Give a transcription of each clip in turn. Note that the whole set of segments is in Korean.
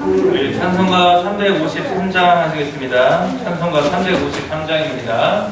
우리 찬송가 353장 하시겠습니다. 찬송가 353장입니다.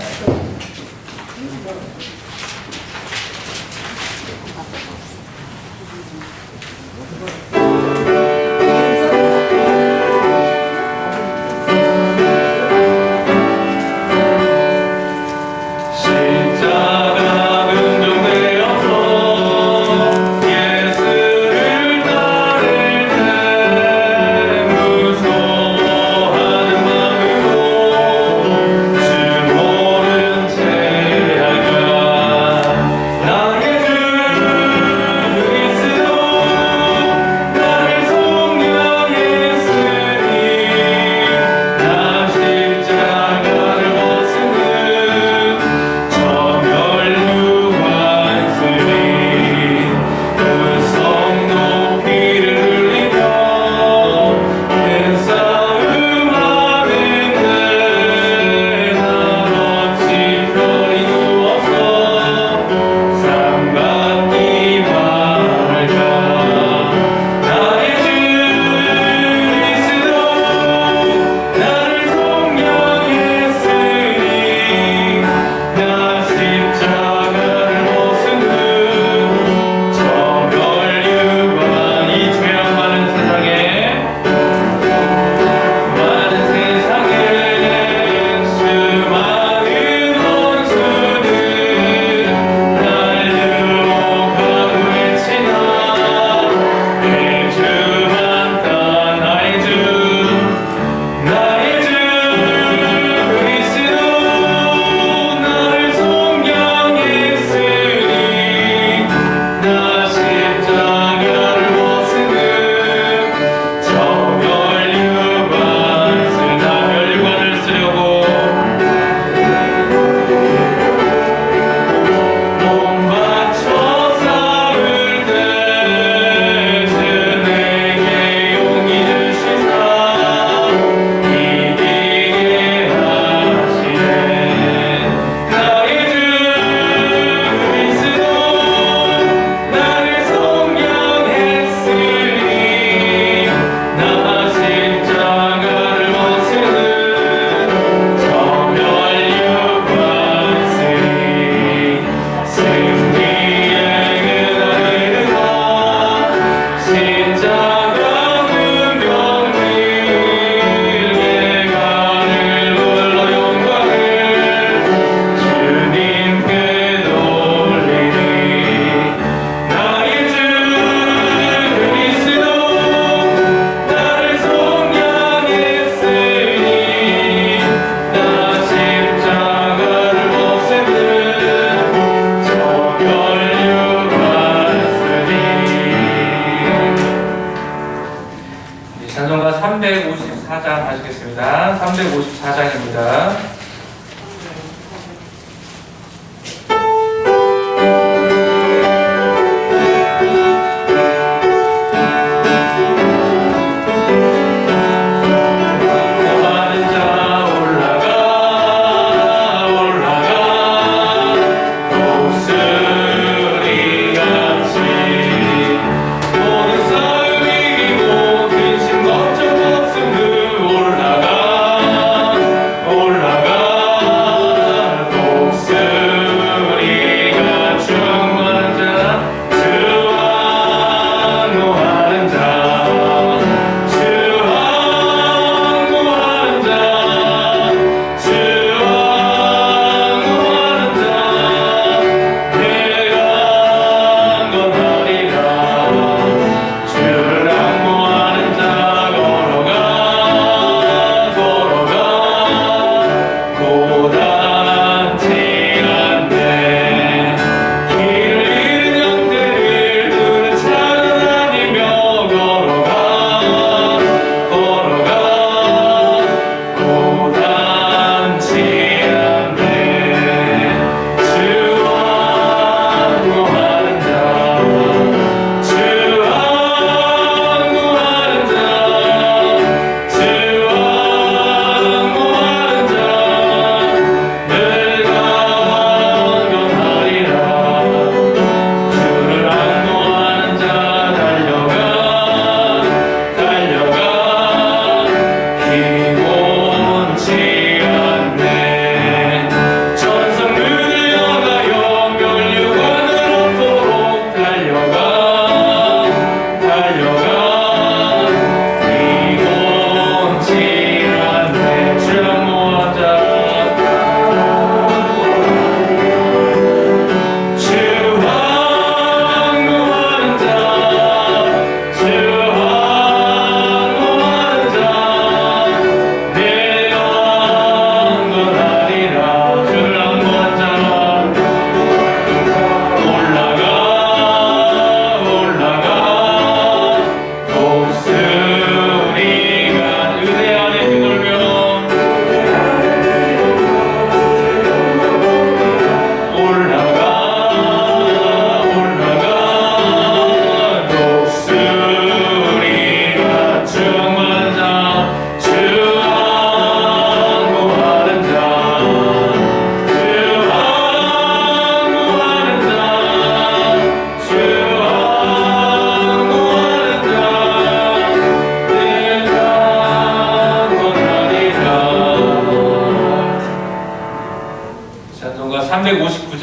찬송가 354장 하시겠습니다. 354장입니다. 올라가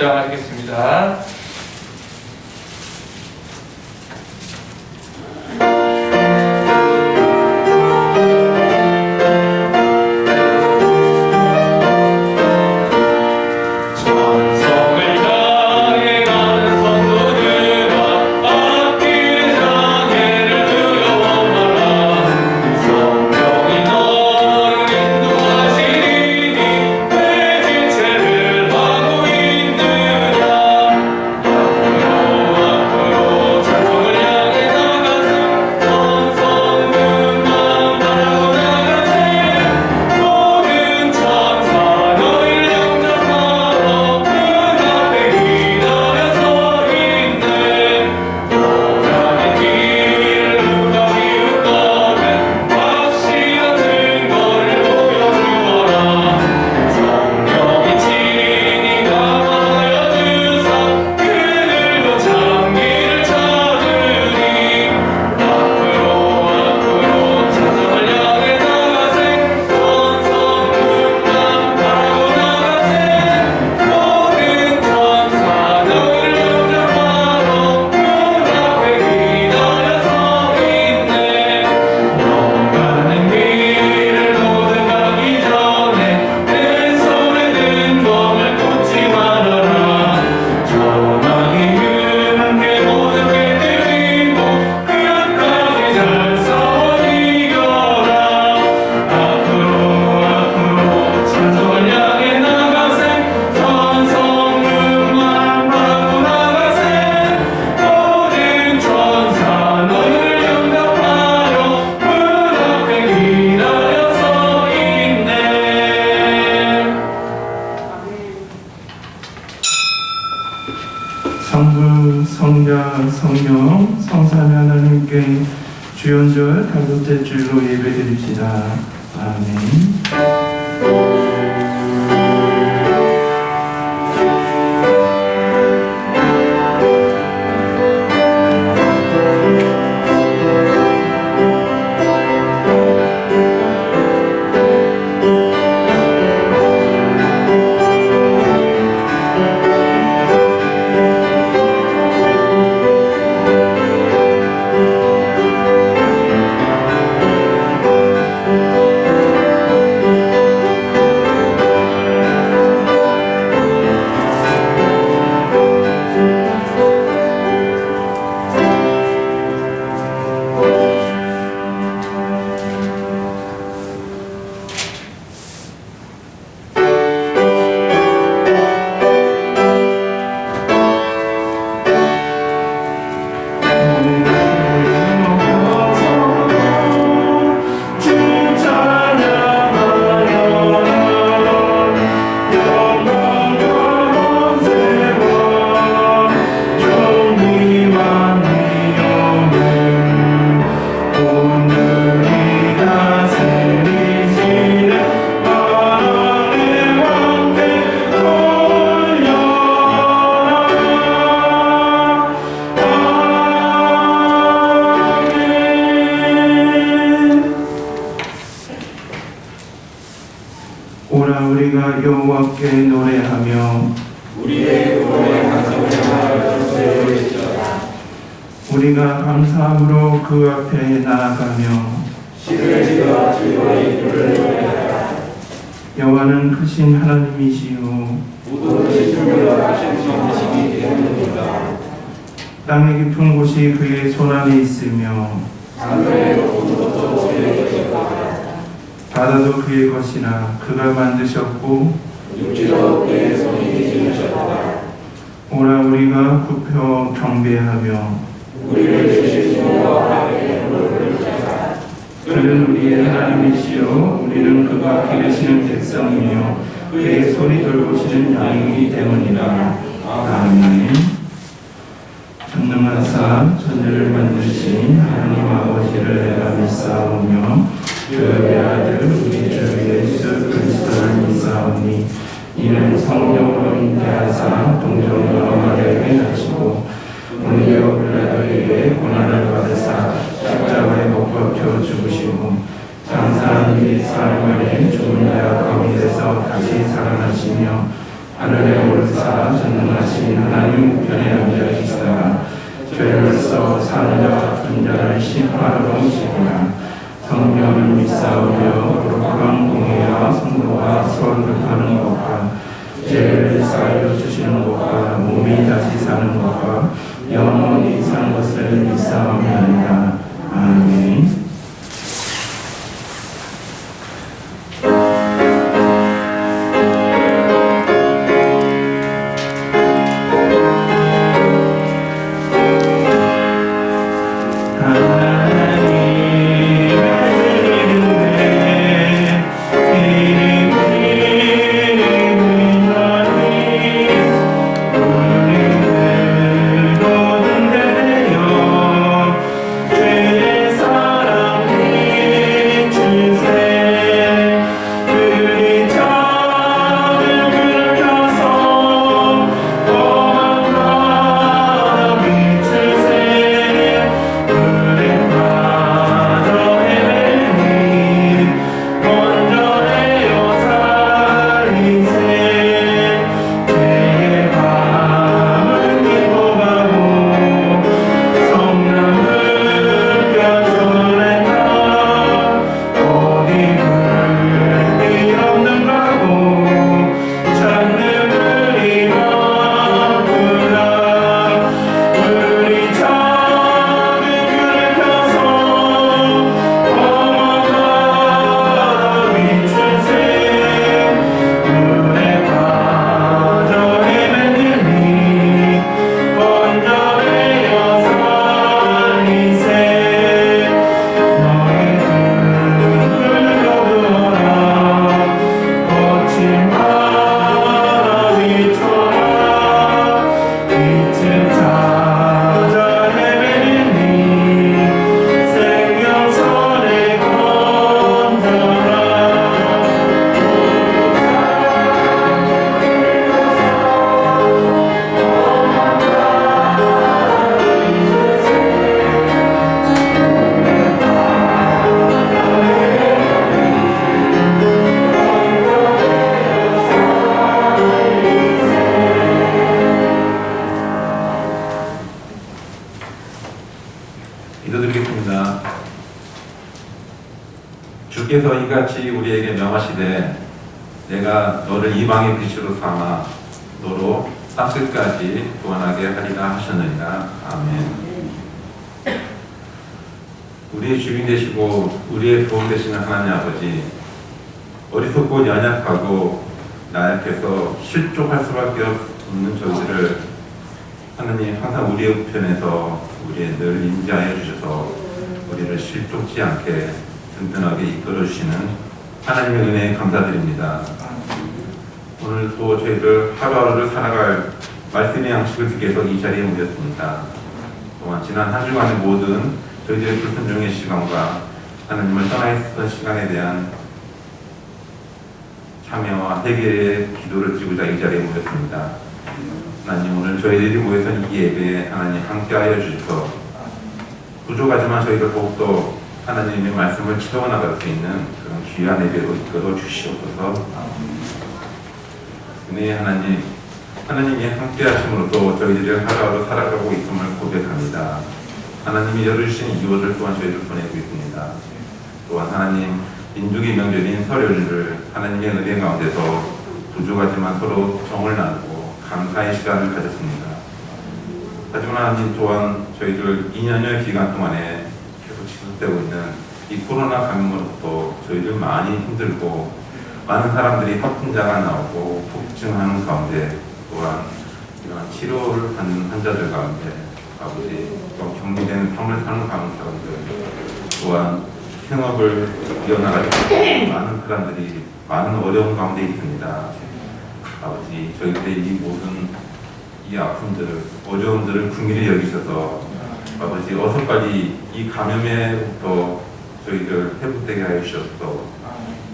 입장하시겠습니다. 성부, 성자, 성령, 성삼위 하나님께 주연절 갈급될 줄로 예배드립시다. 아멘. 오라 우리가 여호와께 노래하며 우리의 구원의 감사를 드리리라. 우리가 감사함으로 그 앞에 나아가며 시들지와 즐거이 그를 노래하라. 여호와는 크신 하나님이시요 모든 충분과 하신 성이시기 때문이다. 땅의 깊은 곳이 그의 손안에 있으며 하늘의 높은 것도 그의 것이다. 바다도 그의 것이라 그가 만드셨고 육지도 그의 손이 지으셨다. 오라 우리가 굽혀 경배하며 우리를 주신 여호와께 무릎을 꿇자. 그는 우리의 하나님이시요 우리는 그가 기르시는 백성이며 그의 소리 돌보시는 양이기 때문이다. 아멘. 전능하사 천지를 만드신 하나님 아버지를 내가 믿사오며 그의 아들 우리 주 예수 그리스도를 믿사오니 이는 성령으로 잉태하사 동정녀 마리아에게 나시고 본디오 빌라도에게 고난을 받으사 십자가에 못 박혀 죽으시고 장사한 뒤 사흘 만에 죽은 자 가운데서 다시 살아나시며 하늘에 오르사 전능하신 하나님 우편에 앉아 계시다가 죄로서 사는 자와 죽은 자를 심판하러 오시리라. 성령을 믿사오며 거룩한 공의와 성도와 서로하는 것과 죄를 사하여 주시는 것과 몸이 다시 사는 것과 영원히 사는 것을 믿사옵나이다. 아멘. 기도드리겠습니다. 주께서 이같이 우리에게 명하시되 내가 너를 이방의 빛으로 삼아 너로 땅끝까지 구원하게 하리라 하셨느니라. 아멘. 우리의 주인 되시고 우리의 도움 되시는 하나님 아버지, 어리석고 연약하고 나약해서 실족할 수밖에 없는 저희들을 하나님 항상 우리의 우편에서 우리의 늘 인자해 주셔서 우리를 실족지 않게 든든하게 이끌어 주시는 하나님의 은혜에 감사드립니다. 오늘 또 저희들 하루하루를 살아갈 말씀의 양식을 듣기 위해서 이 자리에 모였습니다. 또한 지난 한 주간의 모든 저희들의 불순종의 시간과 하나님을 떠나 있었던 시간에 대한 참여와 회개의 기도를 드리고자 이 자리에 모였습니다. 하나님, 오늘 저희들이 모여서 이 예배에 하나님 함께하여 주셔서 부족하지만 저희들 더욱더 하나님의 말씀을 채워나갈 수 있는 그런 귀한 예배로 이끌어 주시옵소서. 은혜의 하나님, 하나님이 함께하심으로써 저희들이 하루하루 살아가고 있음을 고백합니다. 하나님이 열어주신 이웃을 또한 저희들 보내고 있습니다. 또한 하나님, 민족의 명절인 설 연휴를 하나님의 은혜 가운데서 부족하지만 서로 정을 나누고 감사의 시간을 가졌습니다. 하지만 하나님 또한 저희들 2년여 기간 동안에 계속 지속되고 있는 이 코로나 감염으로부터 저희들 많이 힘들고 많은 사람들이 확진자가 나오고 폭증하는 가운데, 또한 이러한 치료를 받는 환자들 가운데 아버지, 또 격리된 삶을 사는 가운데 또한 생업을 이어나가지 못하는 많은 사람들이 많은 어려운 가운데 있습니다. 아버지, 저희들의 이 모든 이 아픔들을, 어려움들을 긍휼히 여기셔서 아버지, 어서 빨리 이 감염에부터 저희들 회복되게 하여 주셔서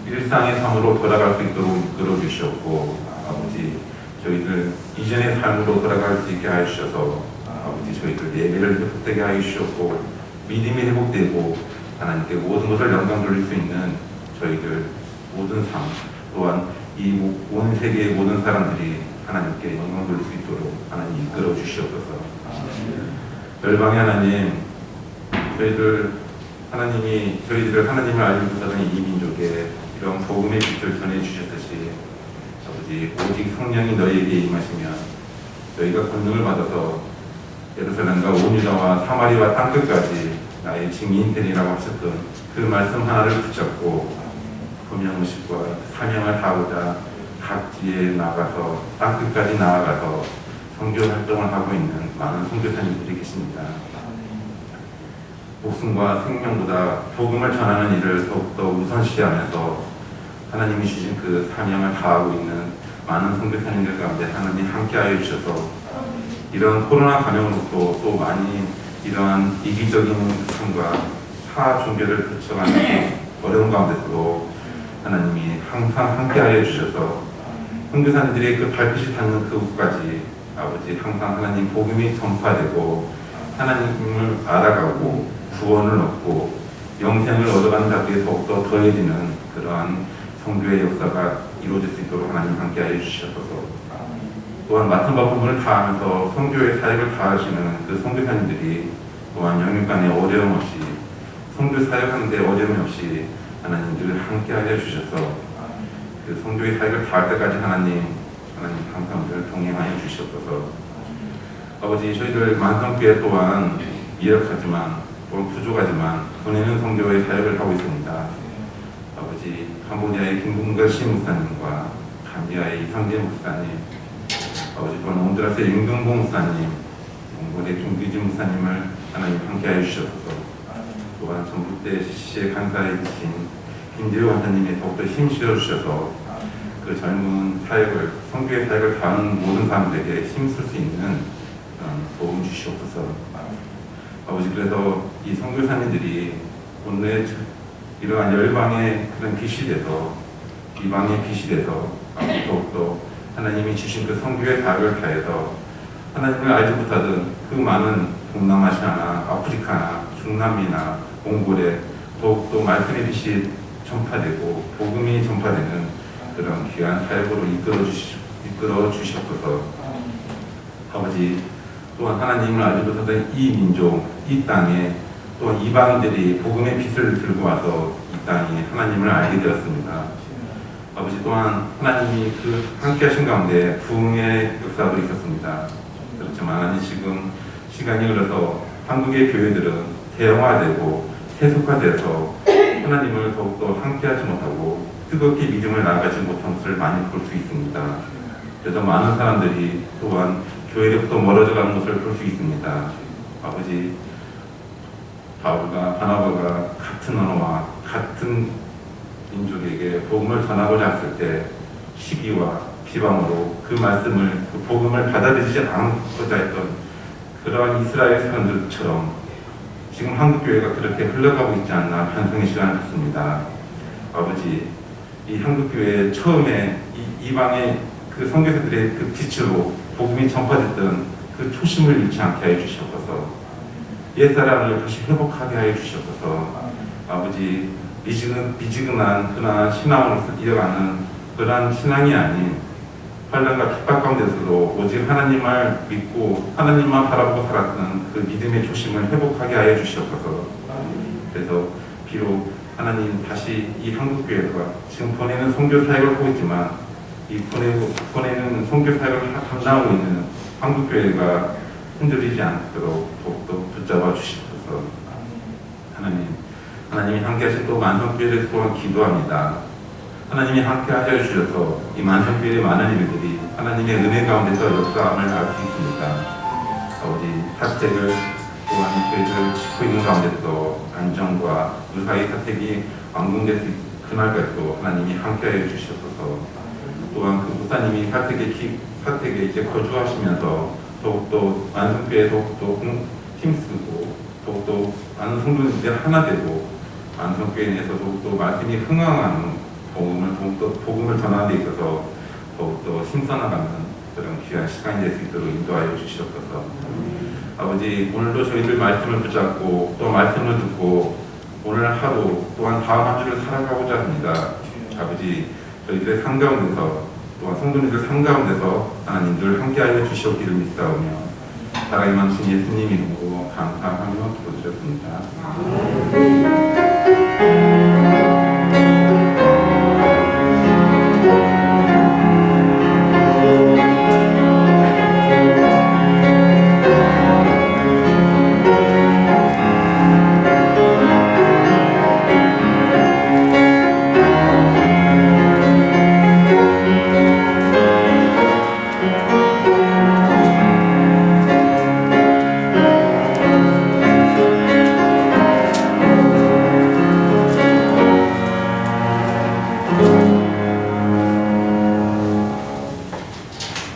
일상의 삶으로 돌아갈 수 있도록 이끌어 주셨고, 아버지, 저희들 이전의 삶으로 돌아갈 수 있게 하여 주셔서 아버지, 저희들 예배를 회복되게 하여 주셨고 믿음이 회복되고 하나님께 모든 것을 영광 돌릴 수 있는 저희들 모든 삶, 또한 이 온 세계의 모든 사람들이 하나님께 영광 돌릴 수 있도록 하나님 이끌어 주시옵소서. 열방의 하나님, 저희들을 하나님을 알지 못하던 이 민족에 이런 복음의 빛을 전해 주셨듯이 아버지 오직 성령이 너희에게 임하시면 너희가 권능을 받아서 예루살렘과 온 유다와 사마리아 땅끝까지 나의 증인이 되리라고 하셨던 그 말씀 하나를 붙잡고 소명의식과 사명을 다하고자 각지에 나가서 땅끝까지 나아가서 선교 활동을 하고 있는 많은 선교사님들이 계십니다. 목숨과 생명보다 복음을 전하는 일을 더욱더 우선시하면서 하나님이 주신 그 사명을 다하고 있는 많은 선교사님들 가운데 하나님 함께하여 주셔서 이런 코로나 감염으로도 또 많이 이러한 이기적인 삶과 타 종교를 거쳐가는 어려운 가운데서도 하나님이 항상 함께하여 주셔서 선교사님들의 그 발끝이 닿는 그곳까지 아버지 항상 하나님 복음이 전파되고 하나님을 알아가고 구원을 얻고 영생을 얻어가는 자들이 더욱더 더해지는 그러한 선교의 역사가 이루어질 수 있도록 하나님 함께하여 주셔서 또한 맡은 바 부분을 다하면서 선교의 사역을 다하시는 그 선교사님들이 또한 영육간의 어려움 없이 선교 사역하는데 어려움 없이 하나님 늘 함께하여 주셔서 그 선교의 사역을 다할 때까지 하나님 항상 늘 동행하여 주시옵소서. 아버지 저희들 만성교회 또한 미력하지만 또한 부족하지만 보내는 선교의 사역을 하고 있습니다. 아버지 캄보디아의 김bunga 신목사님과 감비아의 이상재 목사님, 아버지 또한 온두라스의 윤경봉 목사님, 몽골의 김규진 목사님을 하나님 함께하여 주셔서 또한 전북대 CC의 간사에 계신 김재호 원사님이 더욱더 힘실어 주셔서 그 젊은 사역을 선교의 사역을 다하는 모든 사람들에게 힘쓸 수 있는 도움 주시옵소서. 아버지 그래서 이 선교사님들이 오늘 이러한 열방의 그런 빛이 돼서 이방의 빛이 돼서 더욱더 하나님이 주신 그 선교의 사역을 다해서 하나님을 알지 못하던 그 많은 동남아시아나 아프리카나 중남미나 몽골에 더욱더 말씀의 빛이 전파되고 복음이 전파되는 그런 귀한 사역으로 이끌어 주셨소서. 아버지 또한 하나님을 알지 못하던 이 민족, 이 땅에 또한 이방인들이 복음의 빛을 들고 와서 이 땅이 하나님을 알게 되었습니다. 아버지 또한 하나님이 그 함께 하신 가운데 부흥의 역사도 있었습니다. 그렇지만 하나님 지금 시간이 흘러서 한국의 교회들은 대형화되고 세속화돼서 하나님을 더욱더 함께 하지 못하고 뜨겁게 믿음을 나아가지 못한 것을 많이 볼 수 있습니다. 그래서 많은 사람들이 또한 교회로부터 멀어져 가는 것을 볼 수 있습니다. 아버지 바울과 바나바가 같은 언어와 같은 민족에게 복음을 전하고자 했을 때 시기와 비방으로 그 말씀을 그 복음을 받아들이지 않고자 했던 그러한 이스라엘 사람들처럼 지금 한국교회가 그렇게 흘러가고 있지 않나 반성의 시간을 갖습니다. 아버지 이 한국교회 처음에 이방의 그 선교사들의 그 빛으로 복음이 전파됐던 그 초심을 잃지 않게 하여 주시옵소서. 옛사람을 다시 회복하게 하여 주시옵소서. 아버지 미지근한 그러한 신앙으로서 이어가는 그러한 신앙이 아닌 환난과 핍박 가운데서도 오직 하나님을 믿고 하나님만 바라보고 살았던 그 믿음의 초심을 회복하게 하여 주시옵소서. 그래서 비록 하나님 다시 이 한국교회가 지금 보내는 선교 사역을 하고 있지만 이 보내는 선교 사역을 감당하고 있는 한국교회가 흔들리지 않도록 더욱더 붙잡아 주시옵소서. 하나님이 함께하신 또 만성교회를 또한 기도합니다. 하나님이 함께하여 주셔서 이 만성교회의 많은 일들이 하나님의 은혜 가운데서 역사함을 알 수 있습니다. 아버지 사택을 또한 교회를 짓고 있는 가운데서 안정과 무사히 사택이 완공될 수 있는 그날까지도 하나님이 함께하여 주셔서 또한 그 목사님이 사택에 이제 거주하시면서 더욱더 만성교회에 더욱더 힘쓰고 더욱더 많은 성도들이 하나 되고 만성교회 내에서 더욱더 말씀이 흥황하는 복음을 전하는 데 있어서 더욱더 힘써나가는 그런 귀한 시간이 될 수 있도록 인도하여 주시옵소서. 아버지 오늘도 저희들 말씀을 붙잡고 또 말씀을 듣고 오늘 하루 또한 다음 한 주를 살아가고자 합니다. 아버지 저희들의 삶 가운데서 또한 성도님들 삶 가운데서 하나님 늘 함께하여 주시옵기를 믿사오며 살아계신 예수님 이름으로 감사하며 기도드렸습니다.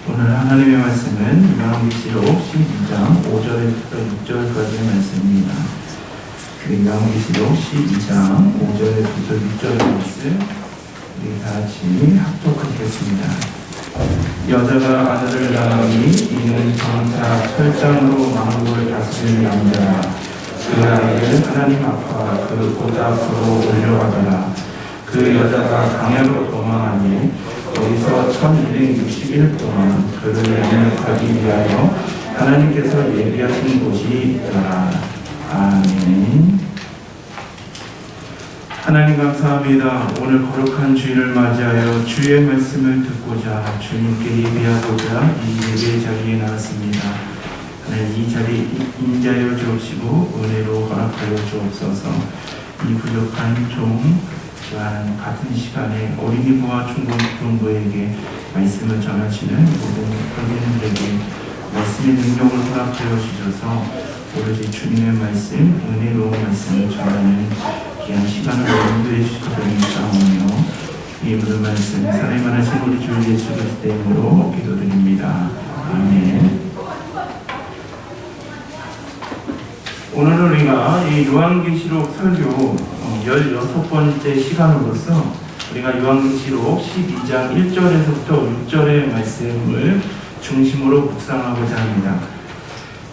오늘 하나님의 말씀은 요한계시록 12장 5절에서 6절까지의 말씀입니다. 그 요한계시록 12장 5절에서 6절의 말씀 우리 다 같이 합독하겠습니다. 여자가 아들을 낳으니 이는 장차 철장으로 만국을 다스릴 남자라. 그 아이를 하나님 앞과 그 보좌 앞으로 올려가더라. 그 여자가 강야로 도망하니 거기서 1261 동안 그를 영접하기 위하여 하나님께서 예비하신 곳이 있더라. 아멘. 하나님 감사합니다. 오늘 거룩한 주일을 맞이하여 주의 말씀을 듣고자 주님께 예배하고자 이 예배 자리에 나왔습니다. 하나님 이 자리 인자여 주옵시고 은혜로 허락하여 주옵소서. 이 부족한 종 또한 같은 시간에 어린이부와 중고등부에게 말씀을 전하시는 모든 선생님들에게 말씀의 능력을 허락하여 주셔서 오로지 주님의 말씀, 은혜로운 말씀을 전하는 귀한 시간을 인도해 주시기를 사오며 이 모든 말씀 살아있는 하신 우리 주 예수 그리스도의 이름으로 기도드립니다. 아멘. 오늘 우리가 이 요한계시록 설교 16번째 시간으로서 우리가 요한계시록 12장 1절에서부터 6절의 말씀을 중심으로 묵상하고자 합니다.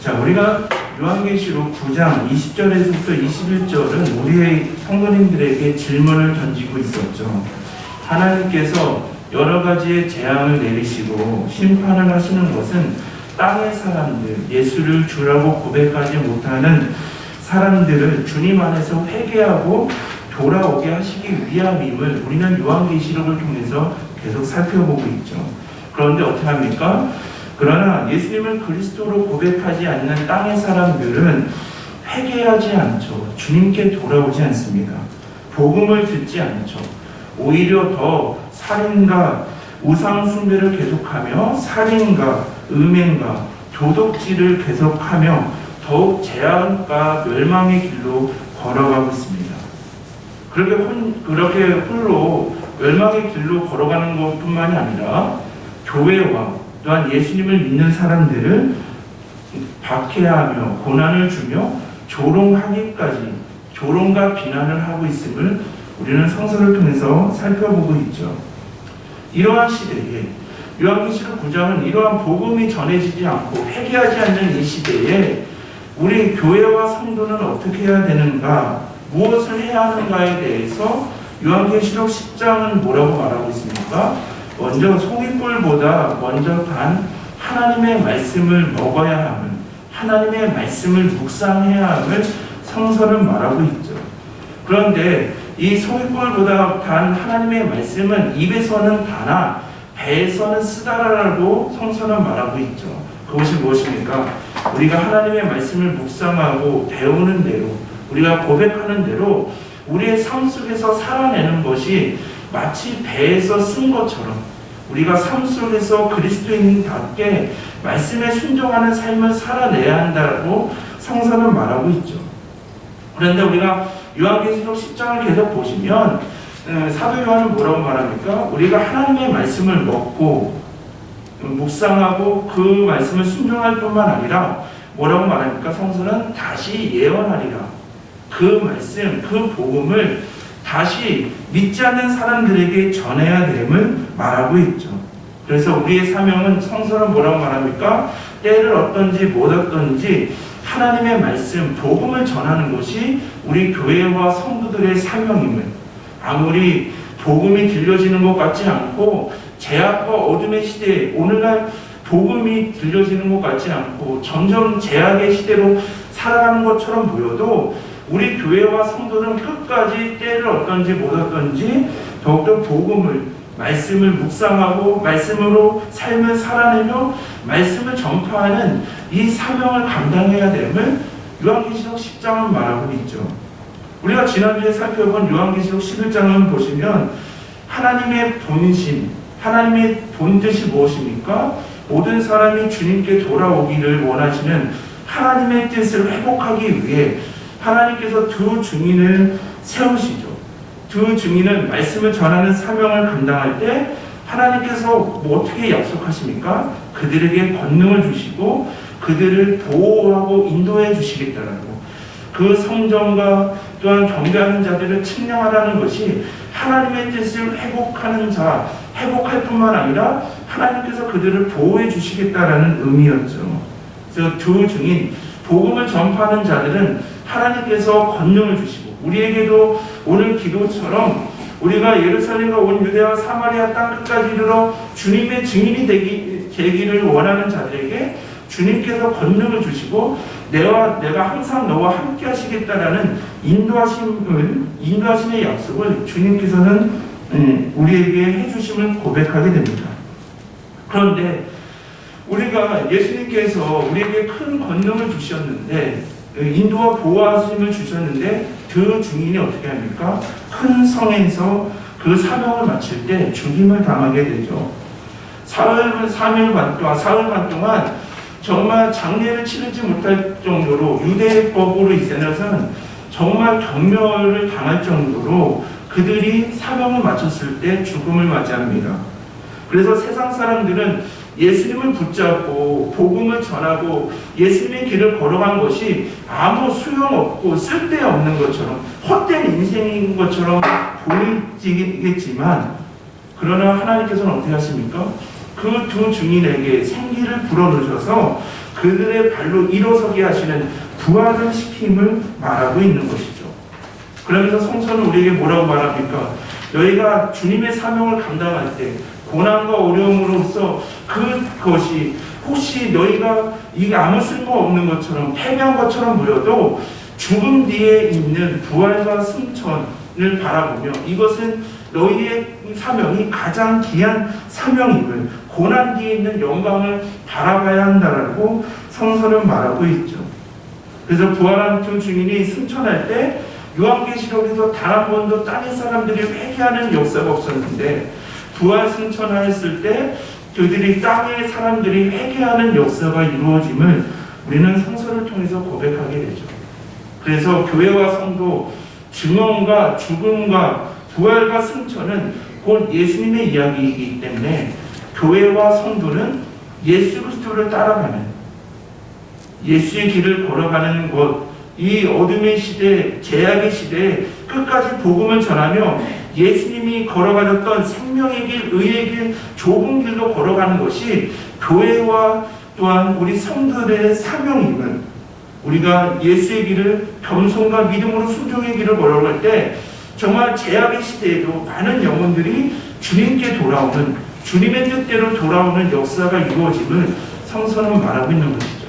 자, 우리가 요한계시록 9장 20절에서부터 21절은 우리의 성도님들에게 질문을 던지고 있었죠. 하나님께서 여러 가지의 재앙을 내리시고 심판을 하시는 것은 땅의 사람들, 예수를 주라고 고백하지 못하는 사람들을 주님 안에서 회개하고 돌아오게 하시기 위함임을 우리는 요한계시록을 통해서 계속 살펴보고 있죠. 그런데 어떻게 합니까? 그러나 예수님을 그리스도로 고백하지 않는 땅의 사람들은 회개하지 않죠. 주님께 돌아오지 않습니다. 복음을 듣지 않죠. 오히려 더 살인과 우상 숭배를 계속하며 살인과 음행과 도둑질을 계속하며 더욱 재앙과 멸망의 길로 걸어가고 있습니다. 그렇게 홀로 멸망의 길로 걸어가는 것뿐만이 아니라 교회와 또한 예수님을 믿는 사람들을 박해하며 고난을 주며 조롱하기까지 조롱과 비난을 하고 있음을 우리는 성서를 통해서 살펴보고 있죠. 이러한 시대에 요한계시록 9장은 이러한 복음이 전해지지 않고 회개하지 않는 이 시대에 우리 교회와 성도는 어떻게 해야 되는가, 무엇을 해야 하는가에 대해서 요한계시록 10장은 뭐라고 말하고 있습니까? 먼저 송이꿀보다 먼저 단 하나님의 말씀을 먹어야 함을, 하나님의 말씀을 묵상해야 함을 성서는 말하고 있죠. 그런데 이 송이꿀보다 단 하나님의 말씀은 입에서는 다나 배에서는 쓰다라고 성서는 말하고 있죠. 그것이 무엇입니까? 우리가 하나님의 말씀을 묵상하고 배우는 대로, 우리가 고백하는 대로 우리의 삶 속에서 살아내는 것이 마치 배에서 쓴 것처럼 우리가 삶 속에서 그리스도인답게 말씀에 순종하는 삶을 살아내야 한다고 성서는 말하고 있죠. 그런데 우리가 요한계시록 10장을 계속 보시면 사도 요한은 뭐라고 말합니까? 우리가 하나님의 말씀을 먹고 묵상하고 그 말씀을 순종할 뿐만 아니라 뭐라고 말합니까? 성서는 다시 예언하리라. 그 말씀, 그 복음을 다시 믿지 않는 사람들에게 전해야 됨을 말하고 있죠. 그래서 우리의 사명은 성서는 뭐라고 말합니까? 때를 어떤지 못 어떤지 하나님의 말씀, 복음을 전하는 것이 우리 교회와 성도들의 사명임을, 아무리 복음이 들려지는 것 같지 않고 제약과 어둠의 시대에 오늘날 복음이 들려지는 것 같지 않고 점점 제약의 시대로 살아가는 것처럼 보여도 우리 교회와 성도는 끝까지 때를 얻든지 못 얻든지 더욱더 복음을, 말씀을 묵상하고 말씀으로 삶을 살아내며 말씀을 전파하는 이 사명을 감당해야 됨을 요한계시록 10장은 말하고 있죠. 우리가 지난주에 살펴본 요한계시록 11장을 보시면 하나님의 본심, 하나님의 본뜻이 무엇입니까? 모든 사람이 주님께 돌아오기를 원하시는 하나님의 뜻을 회복하기 위해 하나님께서 두 증인을 세우시죠. 두 증인은 말씀을 전하는 사명을 감당할 때 하나님께서 어떻게 약속하십니까? 그들에게 권능을 주시고 그들을 보호하고 인도해 주시겠다라고. 그 성전과 또한 경배하는 자들을 측량하라는 것이 하나님의 뜻을 회복하는 자, 회복할 뿐만 아니라 하나님께서 그들을 보호해 주시겠다라는 의미였죠. 그래서 두 증인, 복음을 전파하는 자들은 하나님께서 권능을 주시고 우리에게도 오늘 기도처럼 우리가 예루살렘과 온 유대와 사마리아 땅 끝까지 이르러 주님의 증인이 되기를 원하는 자들에게 주님께서 권능을 주시고 내가 항상 너와 함께 하시겠다라는 인도하심의 약속을 주님께서는 우리에게 해주심을 고백하게 됩니다. 그런데 우리가 예수님께서 우리에게 큰 권능을 주셨는데 인도와 보호하심을 주셨는데 그 증인이 어떻게 합니까? 큰 성에서 그 사명을 마칠 때 죽임을 당하게 되죠. 사흘 반 동안 정말 장례를 치르지 못할 정도로 유대법으로 있어서는 정말 경멸을 당할 정도로 그들이 사명을 마쳤을 때 죽음을 맞이합니다. 그래서 세상 사람들은 예수님을 붙잡고 복음을 전하고 예수님의 길을 걸어간 것이 아무 소용없고 쓸데없는 것처럼 헛된 인생인 것처럼 보이겠지만 그러나 하나님께서는 어떻게 하십니까? 그 두 증인에게 생기를 불어넣으셔서 그들의 발로 일어서게 하시는 부활을 시킴을 말하고 있는 것이죠. 그러면서 성서는 우리에게 뭐라고 말합니까? 너희가 주님의 사명을 감당할 때 고난과 어려움으로써 그것이 혹시 너희가 이게 아무 쓸모없는 것처럼 패배한 것처럼 보여도 죽음 뒤에 있는 부활과 승천을 바라보며 이것은 너희의 사명이 가장 귀한 사명임을 고난 뒤에 있는 영광을 바라봐야 한다라고 성서는 말하고 있죠. 그래서 부활한 두 증인이 승천할 때 요한계시록에서 단 한 번도 땅의 사람들이 회개하는 역사가 없었는데 부활 승천하였을 때 그들이 땅의 사람들이 회개하는 역사가 이루어짐을 우리는 성서를 통해서 고백하게 되죠. 그래서 교회와 성도, 증언과 죽음과 부활과 승천은 곧 예수님의 이야기이기 때문에 교회와 성도는 예수 그리스도를 따라가는 예수의 길을 걸어가는 것, 이 어둠의 시대, 제약의 시대에 끝까지 복음을 전하며 예수님이 걸어가셨던 생명의 길, 의의 길, 좁은 길로 걸어가는 것이 교회와 또한 우리 성도들의 사명임을 우리가 예수의 길을 겸손과 믿음으로 순종의 길을 걸어갈 때 정말 제약의 시대에도 많은 영혼들이 주님께 돌아오는 주님의 뜻대로 돌아오는 역사가 이루어짐을 성서는 말하고 있는 것이죠.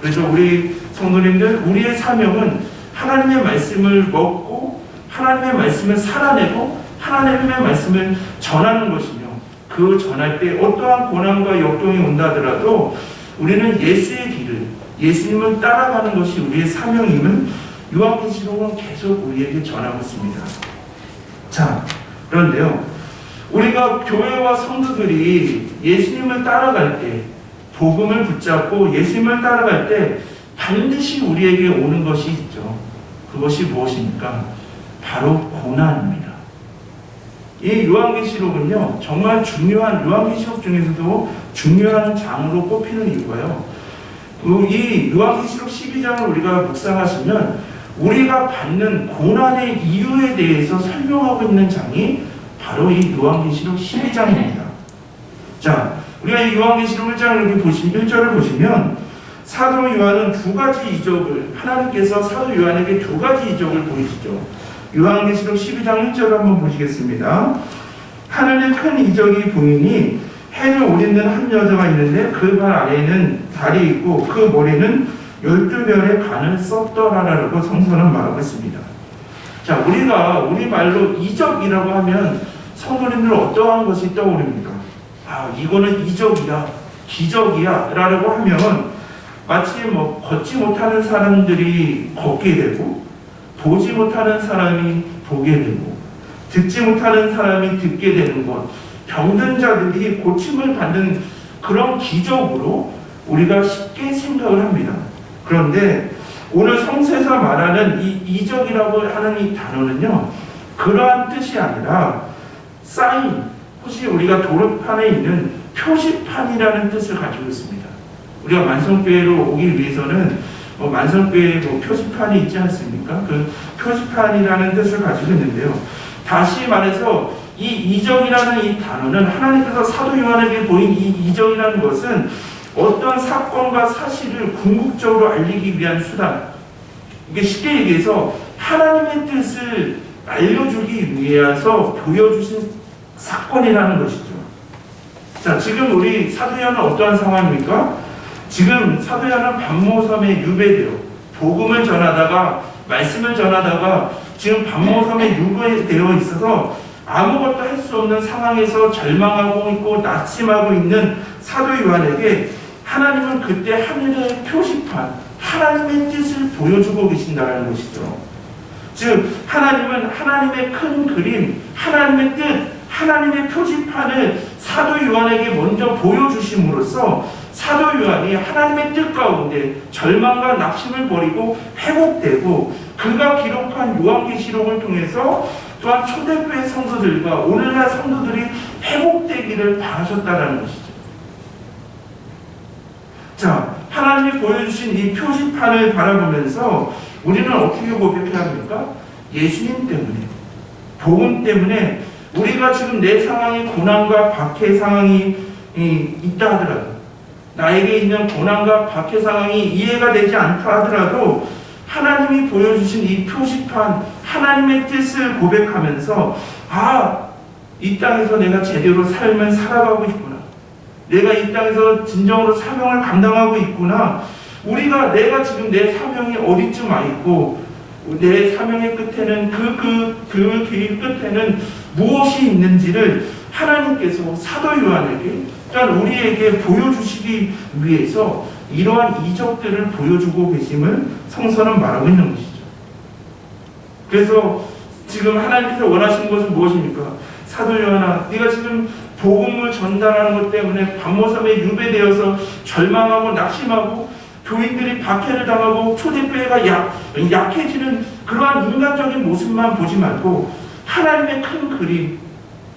그래서 우리 성도님들 우리의 사명은 하나님의 말씀을 먹고 하나님의 말씀을 살아내고 하나님의 말씀을 전하는 것이며 그 전할 때 어떠한 고난과 역경이 온다 하더라도 우리는 예수의 길을 예수님을 따라가는 것이 우리의 사명임을 요한계시록은 계속 우리에게 전하고 있습니다. 자, 그런데요 우리가 교회와 성도들이 예수님을 따라갈 때 복음을 붙잡고 예수님을 따라갈 때 반드시 우리에게 오는 것이 있죠. 그것이 무엇입니까? 바로 고난입니다. 이 요한계시록은요 정말 중요한 요한계시록 중에서도 중요한 장으로 꼽히는 이유가요. 이 요한계시록 12장을 우리가 묵상하시면 우리가 받는 고난의 이유에 대해서 설명하고 있는 장이 바로 이 요한계시록 12장입니다. 자, 우리가 이 요한계시록 1장을 이렇게 1절을 보시면 사도 요한은 두 가지 이적을 하나님께서 사도 요한에게 두 가지 이적을 보이시죠. 요한계시록 12장 1절을 한번 보시겠습니다. 하늘의 큰 이적이 보이니 해를 오리는 한 여자가 있는데 그 발 아래에는 달이 있고 그 머리는 12별의 간을 썼더라라고 성서는 말하고 있습니다. 자, 우리가 우리 말로 이적이라고 하면 성도님들 어떠한 것이 떠오릅니까? 아, 이거는 이적이야, 기적이야 라고 하면 마치 걷지 못하는 사람들이 걷게 되고 보지 못하는 사람이 보게 되고 듣지 못하는 사람이 듣게 되는 것, 병든 자들이 고침을 받는 그런 기적으로 우리가 쉽게 생각을 합니다. 그런데 오늘 성서에서 말하는 이 이적이라고 하는 이 단어는요, 그러한 뜻이 아니라 사인, 혹시 우리가 도로판에 있는 표시판이라는 뜻을 가지고 있습니다. 우리가 만성교회로 오기 위해서는 만성교회 표시판이 있지 않습니까? 그 표시판이라는 뜻을 가지고 있는데요. 다시 말해서 이 이적이라는 이 단어는 하나님께서 사도 요한에게 보인 이 이적이라는 것은 어떤 사건과 사실을 궁극적으로 알리기 위한 수단, 이게 쉽게 얘기해서 하나님의 뜻을 알려주기 위해서 보여주신 사건이라는 것이죠. 자, 지금 우리 사도 요한은 어떠한 상황입니까? 지금 사도 요한은 반모섬에 유배되어 복음을 전하다가 말씀을 전하다가 지금 반모섬에 유배되어 있어서 아무것도 할 수 없는 상황에서 절망하고 있고 낙심하고 있는 사도 요한에게 하나님은 그때 하늘의 표시판, 하나님의 뜻을 보여주고 계신다는 것이죠. 즉 하나님은 하나님의 큰 그림, 하나님의 뜻, 하나님의 표지판을 사도 요한에게 먼저 보여주심으로써 사도 요한이 하나님의 뜻 가운데 절망과 낙심을 버리고 회복되고 그가 기록한 요한계시록을 통해서 또한 초대교회 성도들과 오늘날 성도들이 회복되기를 바라셨다는 것이죠. 자, 하나님이 보여주신 이 표지판을 바라보면서 우리는 어떻게 고백해야 합니까? 예수님 때문에, 복음 때문에 우리가 지금 내 상황이 고난과 박해 상황이 있다 하더라도, 나에게 있는 고난과 박해 상황이 이해가 되지 않다 하더라도 하나님이 보여주신 이 표지판, 하나님의 뜻을 고백하면서 아, 이 땅에서 내가 제대로 삶을 살아가고 있구나, 내가 이 땅에서 진정으로 사명을 감당하고 있구나, 내가 지금 내 사명이 어디쯤 와 있고 내 사명의 끝에는 그 길 끝에는 무엇이 있는지를 하나님께서 사도 요한에게 또한 우리에게 보여주시기 위해서 이러한 이적들을 보여주고 계심을 성서는 말하고 있는 것이죠. 그래서 지금 하나님께서 원하시는 것은 무엇입니까? 사도 요한아, 네가 지금 복음을 전달하는 것 때문에 반모섬에 유배되어서 절망하고 낙심하고 교인들이 박해를 당하고 초대교회가 약해지는 그러한 인간적인 모습만 보지 말고 하나님의 큰 그림,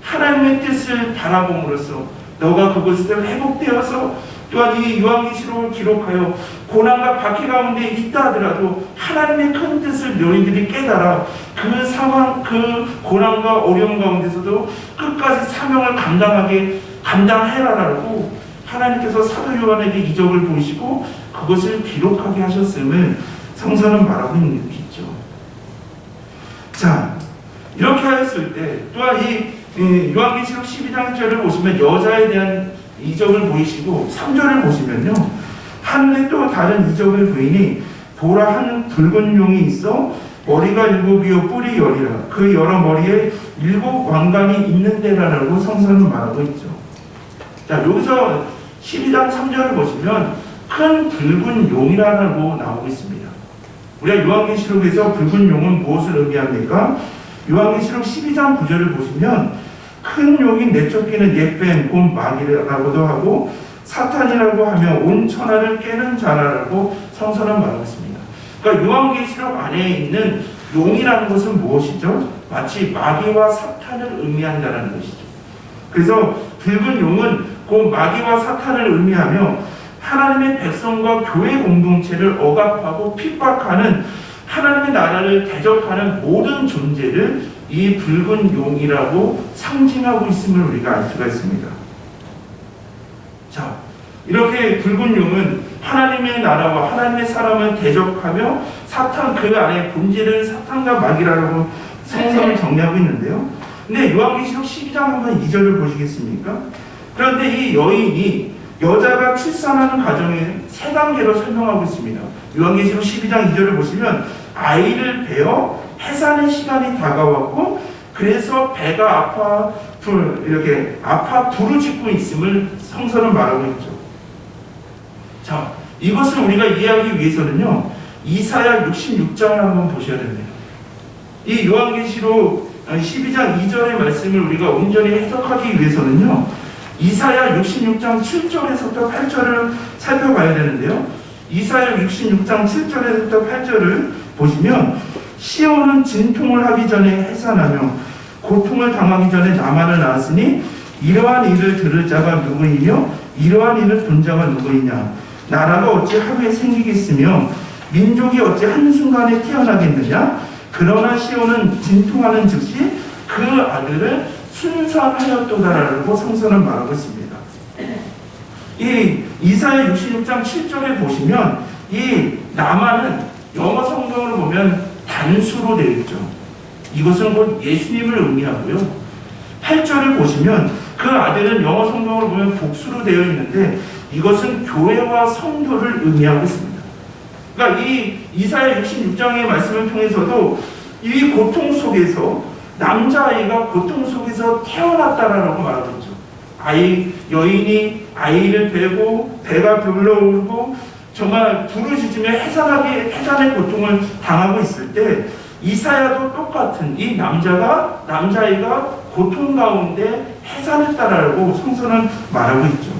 하나님의 뜻을 바라봄으로써 너가 그곳에서 회복되어서 또한 이 요한계시록을 기록하여 고난과 박해 가운데 있다 하더라도 하나님의 큰 뜻을 너희들이 깨달아 그 상황, 그 고난과 어려움 가운데서도 끝까지 사명을 감당해라라고 하나님께서 사도 요한에게 이적을 보이시고 그것을 기록하게 하셨음을 성서는 말하고 있죠. 자, 이렇게 하였을 때 또한 이 요한계시록 12장 1절을 보시면 여자에 대한 이적을 보이시고 3절을 보시면요, 하늘에 또 다른 이적을 보이니 보라, 한 붉은 용이 있어 머리가 7이요 뿔이 10이라 그 여러 머리에 7 왕관이 있는데라라고 성서는 말하고 있죠. 자, 여기서 12장 3절을 보시면 큰 붉은 용이라고 나오고 있습니다. 우리가 요한계시록에서 붉은 용은 무엇을 의미합니까? 요한계시록 12장 9절을 보시면 큰 용이 내쫓기는 옛뱀 곧 마귀라고도 하고 사탄이라고 하며 온 천하를 깨는 자라라고 성서는 말하고 있습니다. 그러니까 요한계시록 안에 있는 용이라는 것은 무엇이죠? 마치 마귀와 사탄을 의미한다는 것이죠. 그래서 붉은 용은 곧 마귀와 사탄을 의미하며 하나님의 백성과 교회 공동체를 억압하고 핍박하는 하나님의 나라를 대적하는 모든 존재를 이 붉은 용이라고 상징하고 있음을 우리가 알 수가 있습니다. 자, 이렇게 붉은 용은 하나님의 나라와 하나님의 사람을 대적하며 사탄 그 안에 본질은 사탄과 마귀라고 성서를 정리하고 있는데요. 근데 요한계시록 12장 한번 2절을 보시겠습니까? 그런데 이 여인이 여자가 출산하는 과정에 세 단계로 설명하고 있습니다. 요한계시록 12장 2절을 보시면 아이를 베어 해산의 시간이 다가왔고 그래서 배가 아파 부르짖고 있음을 성서는 말하고 있죠. 자, 이것을 우리가 이해하기 위해서는요, 이사야 66장을 한번 보셔야 됩니다. 이 요한계시록 12장 2절의 말씀을 우리가 온전히 해석하기 위해서는요, 이사야 66장 7절에서부터 8절을 살펴봐야 되는데요. 이사야 66장 7절에서부터 8절을 보시면 시온은 진통을 하기 전에 해산하며 고통을 당하기 전에 나만을 낳았으니 이러한 일을 들을 자가 누구이며 이러한 일을 본 자가 누구이냐. 나라가 어찌 하루에 생기겠으며 민족이 어찌 한순간에 태어나겠느냐. 그러나 시온은 진통하는 즉시 그 아들을 순산하였도다라고 성서는 말하고 있습니다. 이 이사야 66장 7절에 보시면 이 나만은 영어 성경을 보면 단수로 되어 있죠. 이것은 곧 예수님을 의미하고요. 8절을 보시면 그 아들은 영어 성경을 보면 복수로 되어 있는데 이것은 교회와 성도를 의미하고 있습니다. 그러니까 이 이사야 66장의 말씀을 통해서도 이 고통 속에서 남자아이가 고통 속에서 태어났다라고 말하고 있죠. 여인이 아이를 베고 배가 불러오르고 정말 부르짖으며 해산의 고통을 당하고 있을 때 이사야도 똑같은 이 남자아이가 고통 가운데 해산했다라고 성서는 말하고 있죠.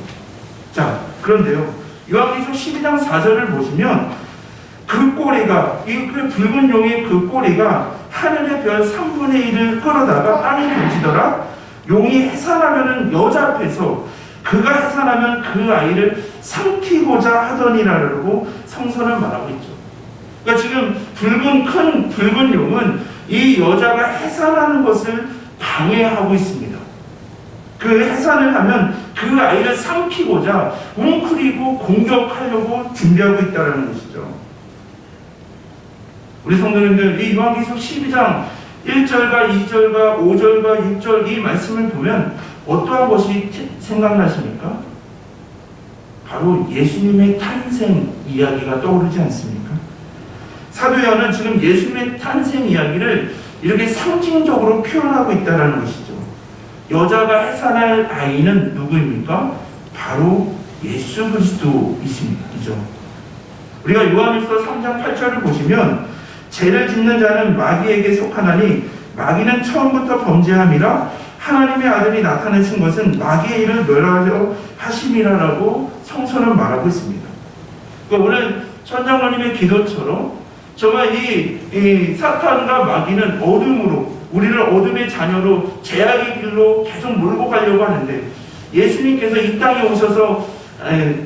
자, 그런데요, 요한계시록 12장 4절을 보시면 그 꼬리가, 그 붉은 용의 그 꼬리가 하늘의 별 3분의 1을 끌어다가 땅에 던지더라. 용이 해산하면은 여자 앞에서 그가 해산하면 그 아이를 삼키고자 하더니라고 성서는 말하고 있죠. 그러니까 지금 큰 붉은 용은 이 여자가 해산하는 것을 방해하고 있습니다. 그 해산을 하면 그 아이를 삼키고자 웅크리고 공격하려고 준비하고 있다는 것이죠. 우리 성도님들, 이 요한계시록 12장 1절과 2절과 5절과 6절 이 말씀을 보면 어떠한 것이 생각나십니까? 바로 예수님의 탄생 이야기가 떠오르지 않습니까? 사도 요한은 지금 예수님의 탄생 이야기를 이렇게 상징적으로 표현하고 있다는 것이죠. 여자가 해산할 아이는 누구입니까? 바로 예수 그리스도이십니다. 그죠? 우리가 요한일서 3장 8절을 보시면 죄를 짓는 자는 마귀에게 속하나니 마귀는 처음부터 범죄함이라 하나님의 아들이 나타내신 것은 마귀의 일을 멸하려 하심이라라고 성서는 말하고 있습니다. 그러니까 오늘 천장로님의 기도처럼 정말 이 사탄과 마귀는 어둠으로 우리를 어둠의 자녀로 죄악의 길로 계속 몰고 가려고 하는데 예수님께서 이 땅에 오셔서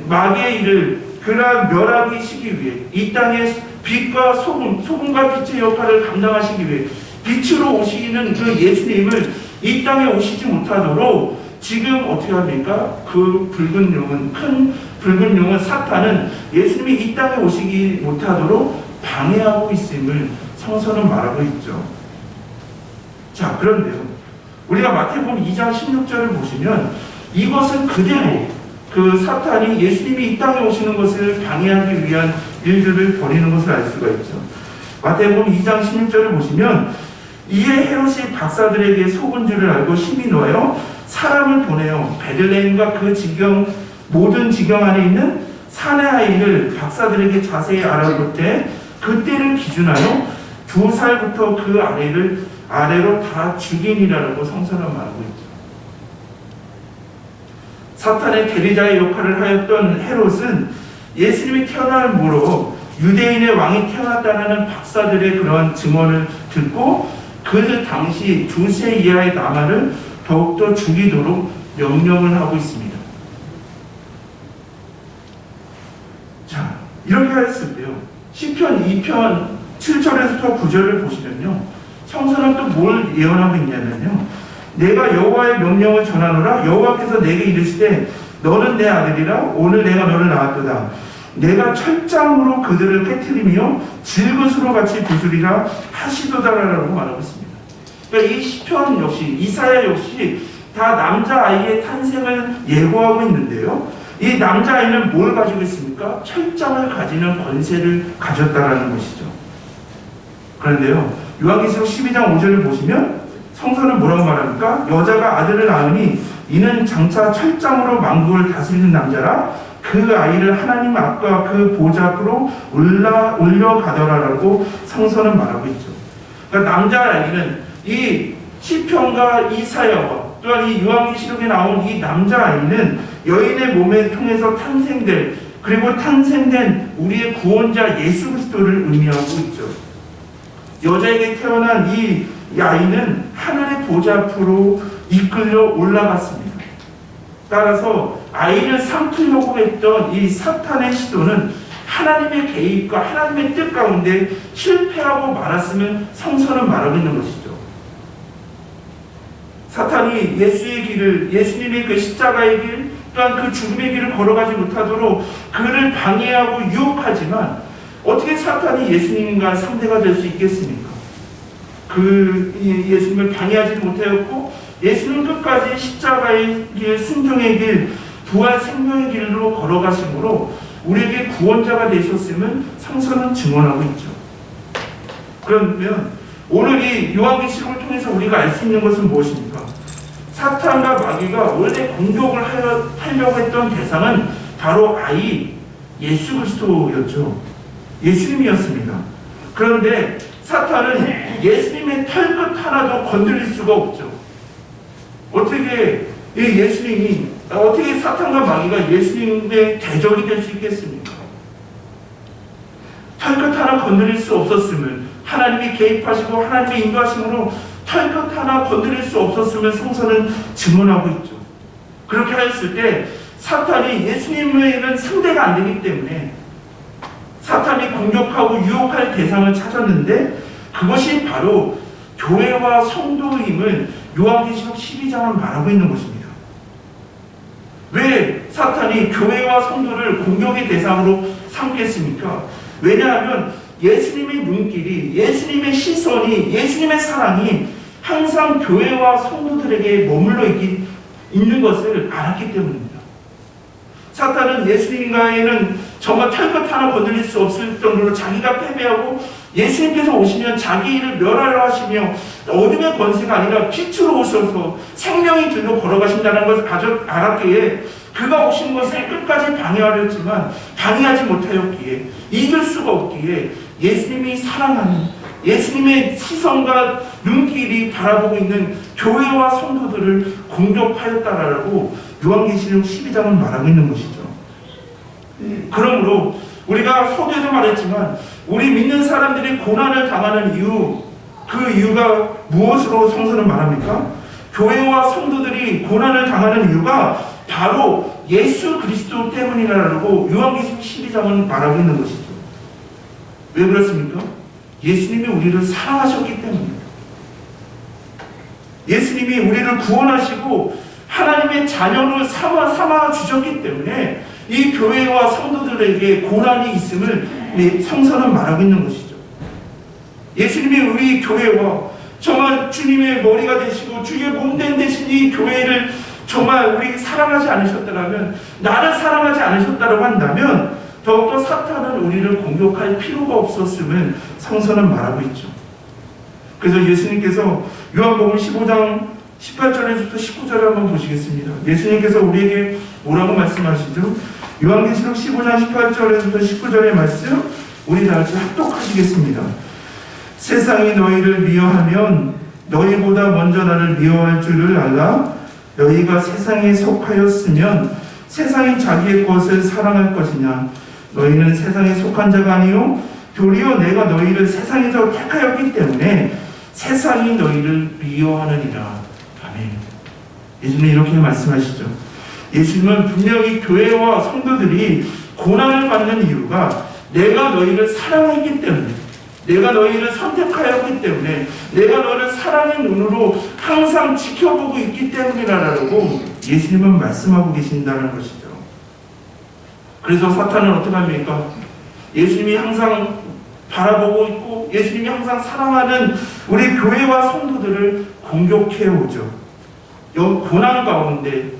마귀의 일을 멸하시기 위해 이 땅에 빛과 소금과 빛의 역할을 감당하시기 위해 빛으로 오시는 그 예수님을 이 땅에 오시지 못하도록 지금 어떻게 합니까? 그 큰 붉은 용은 사탄은 예수님이 이 땅에 오시지 못하도록 방해하고 있음을 성서는 말하고 있죠. 자, 그런데요, 우리가 마태복음 2장 16절을 보시면 이것은 그대로 그 사탄이 예수님이 이 땅에 오시는 것을 방해하기 위한 일들을 벌이는 것을 알 수가 있죠. 마태복음 2장 16절을 보시면 이에 헤롯이 박사들에게 속은 줄을 알고 심히 노하여 사람을 보내어 베들레헴과 그 모든 지경 안에 있는 사내 아이를 박사들에게 자세히 알아볼 때 그때를 기준하여 2살부터 그 아래로 다 죽이니라고 성서는 말하고 있죠. 사탄의 대리자의 역할을 하였던 헤롯은 예수님이 태어남으로 유대인의 왕이 태어났다는 박사들의 그런 증언을 듣고 그 당시 2세 이하의 남아를 더욱더 죽이도록 명령을 하고 있습니다. 자, 이렇게 하였을 때요, 시편 2편 7절에서부터 9절을 보시면요, 성서는 또 뭘 예언하고 있냐면요, 내가 여호와의 명령을 전하노라. 여호와께서 내게 이르시되 너는 내 아들이라. 오늘 내가 너를 낳았도다. 내가 철장으로 그들을 깨트리며 질그수로 같이 부수리라 하시도다라고 말하고 있습니다. 그러니까 이 시편 역시, 이사야 역시 다 남자아이의 탄생을 예고하고 있는데요. 이 남자아이는 뭘 가지고 있습니까? 철장을 가지는 권세를 가졌다라는 것이죠. 그런데요, 요한계시록 12장 5절을 보시면 성서는 뭐라고 말합니까? 여자가 아들을 낳으니 이는 장차 철장으로 만국을 다스리는 남자라, 그 아이를 하나님 앞과 그 보좌 앞으로 올려가더라라고 성서는 말하고 있죠. 그러니까 남자아이는 이 시편과 이사야와 또한 이 요한계시록에 나온 이 남자아이는 여인의 몸에 통해서 탄생될, 그리고 탄생된 우리의 구원자 예수 그리스도를 의미하고 있죠. 여자에게 태어난 이 아이는 하늘의 보좌 앞으로 이끌려 올라갔습니다. 따라서 아이를 삼키려고 했던 이 사탄의 시도는 하나님의 개입과 하나님의 뜻 가운데 실패하고 말았으면 성서는 말하고 있는 것이죠. 사탄이 예수의 길을, 예수님의 그 십자가의 길, 또한 그 죽음의 길을 걸어가지 못하도록 그를 방해하고 유혹하지만 어떻게 사탄이 예수님과 상대가 될 수 있겠습니까? 그 예수님을 방해하지 못하였고 예수님 끝까지 십자가의 길, 순종의 길, 부활 생명의 길로 걸어가심으로 우리에게 구원자가 되셨음을 성서는 증언하고 있죠. 그러면 오늘 이 요한계시록을 통해서 우리가 알 수 있는 것은 무엇입니까? 사탄과 마귀가 원래 공격을 하려고 했던 대상은 바로 아이 예수 그리스도였죠. 예수님이었습니다. 그런데 사탄은 예수님의 털끝 하나도 건드릴 수가 없죠. 어떻게 예수님이, 어떻게 사탄과 마귀가 예수님의 대적이 될 수 있겠습니까? 털끝 하나 건드릴 수 없었으면, 하나님이 개입하시고 하나님의 인도하심으로 털끝 하나 건드릴 수 없었으면 성서는 증언하고 있죠. 그렇게 하였을 때 사탄이 예수님에게는 상대가 안 되기 때문에 사탄이 공격하고 유혹할 대상을 찾았는데 그것이 바로 교회와 성도임을 요한계시록 12장은 말하고 있는 것입니다. 왜 사탄이 교회와 성도를 공격의 대상으로 삼겠습니까? 왜냐하면 예수님의 눈길이, 예수님의 시선이, 예수님의 사랑이 항상 교회와 성도들에게 머물러 있는 것을 알았기 때문입니다. 사탄은 예수님과에는 정말 털끝 하나 건드릴 수 없을 정도로 자기가 패배하고 예수님께서 오시면 자기 일을 멸하려 하시며 어둠의 권세가 아니라 빛으로 오셔서 생명의 길로 걸어가신다는 것을 알았기에 그가 오신 것을 끝까지 방해하려 했지만 방해하지 못하였기에, 이길 수가 없기에 예수님이 사랑하는, 예수님의 시선과 눈길이 바라보고 있는 교회와 성도들을 공격하였다라고 요한계시록 12장은 말하고 있는 것이죠. 그러므로 우리가 서두에도 말했지만 우리 믿는 사람들이 고난을 당하는 이유, 그 이유가 무엇으로 성서는 말합니까? 교회와 성도들이 고난을 당하는 이유가 바로 예수 그리스도 때문이라고 요한계시록 12장은 말하고 있는 것이죠. 왜 그렇습니까? 예수님이 우리를 사랑하셨기 때문입니다. 예수님이 우리를 구원하시고 하나님의 자녀로 삼아 주셨기 때문에 이 교회와 성도들에게 고난이 있음을 성서는 말하고 있는 것이죠. 예수님이 우리 교회와 정말 주님의 머리가 되시고 주의 몸된 대신 이 교회를 정말 우리 사랑하지 않으셨다면, 나를 사랑하지 않으셨다고 한다면 더욱더 사탄은 우리를 공격할 필요가 없었음을 성서는 말하고 있죠. 그래서 예수님께서 요한복음 15장 18절에서부터 19절을 한번 보시겠습니다. 예수님께서 우리에게 뭐라고 말씀하시죠? 요한계시록 15장 18절에서부터 19절의 말씀 우리 다 같이 합독하시겠습니다. 세상이 너희를 미워하면 너희보다 먼저 나를 미워할 줄을 알라. 너희가 세상에 속하였으면 세상이 자기의 것을 사랑할 것이냐. 너희는 세상에 속한 자가 아니요 도리어 내가 너희를 세상에서 택하였기 때문에 세상이 너희를 미워하느니라. 아멘. 예수님은 이렇게 말씀하시죠. 예수님은 분명히 교회와 성도들이 고난을 받는 이유가 내가 너희를 사랑했기 때문에, 내가 너희를 선택하였기 때문에, 내가 너를 사랑의 눈으로 항상 지켜보고 있기 때문이라고 예수님은 말씀하고 계신다는 것이죠. 그래서 사탄은 어떻게 합니까? 예수님이 항상 바라보고 있고 예수님이 항상 사랑하는 우리 교회와 성도들을 공격해 오죠. 고난 가운데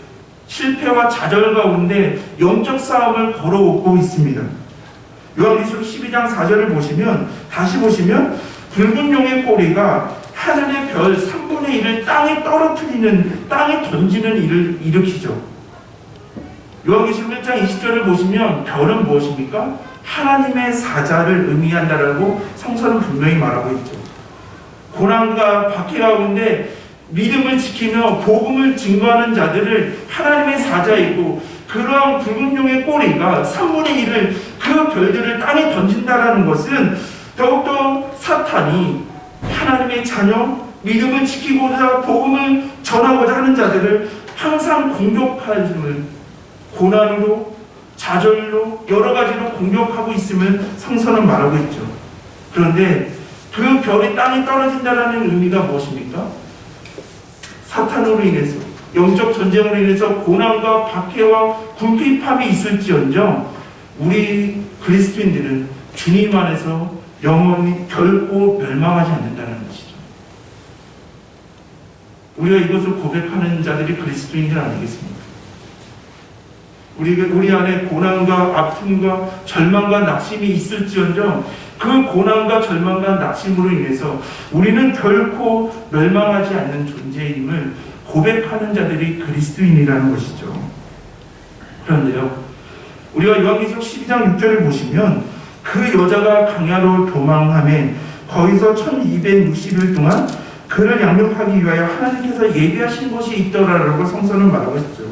실패와 좌절 가운데 영적 싸움을 걸어오고 있습니다. 요한계시록 12장 4절을 보시면 다시 보시면 붉은 용의 꼬리가 하늘의 별 3분의 1을 땅에 떨어뜨리는 땅에 던지는 일을 일으키죠. 요한계시록 1장 20절을 보시면 별은 무엇입니까? 하나님의 사자를 의미한다라고 성서는 분명히 말하고 있죠. 고난과 박해 가운데 믿음을 지키며 복음을 증거하는 자들을 하나님의 사자이고 그러한 붉은 용의 꼬리가 3분의 1을 그 별들을 땅에 던진다라는 것은 더욱더 사탄이 하나님의 자녀, 믿음을 지키고자 복음을 전하고자 하는 자들을 항상 공격하는 고난으로 좌절로 여러 가지로 공격하고 있음을 성서는 말하고 있죠. 그런데 그 별이 땅에 떨어진다는 의미가 무엇입니까? 사탄으로 인해서 영적 전쟁으로 인해서 고난과 박해와 궁핍함이 있을지언정 우리 그리스도인들은 주님 안에서 영원히 결코 멸망하지 않는다는 것이죠. 우리가 이것을 고백하는 자들이 그리스도인들 아니겠습니까? 우리 안에 고난과 아픔과 절망과 낙심이 있을지언정 그 고난과 절망과 낙심으로 인해서 우리는 결코 멸망하지 않는 존재임을 고백하는 자들이 그리스도인이라는 것이죠. 그런데요, 우리가 요한계시록 12장 6절을 보시면 그 여자가 강야로 도망하며 거기서 1260일 동안 그를 양육하기 위하여 하나님께서 예비하신 것이 있더라라고 성서는 말하고 있죠.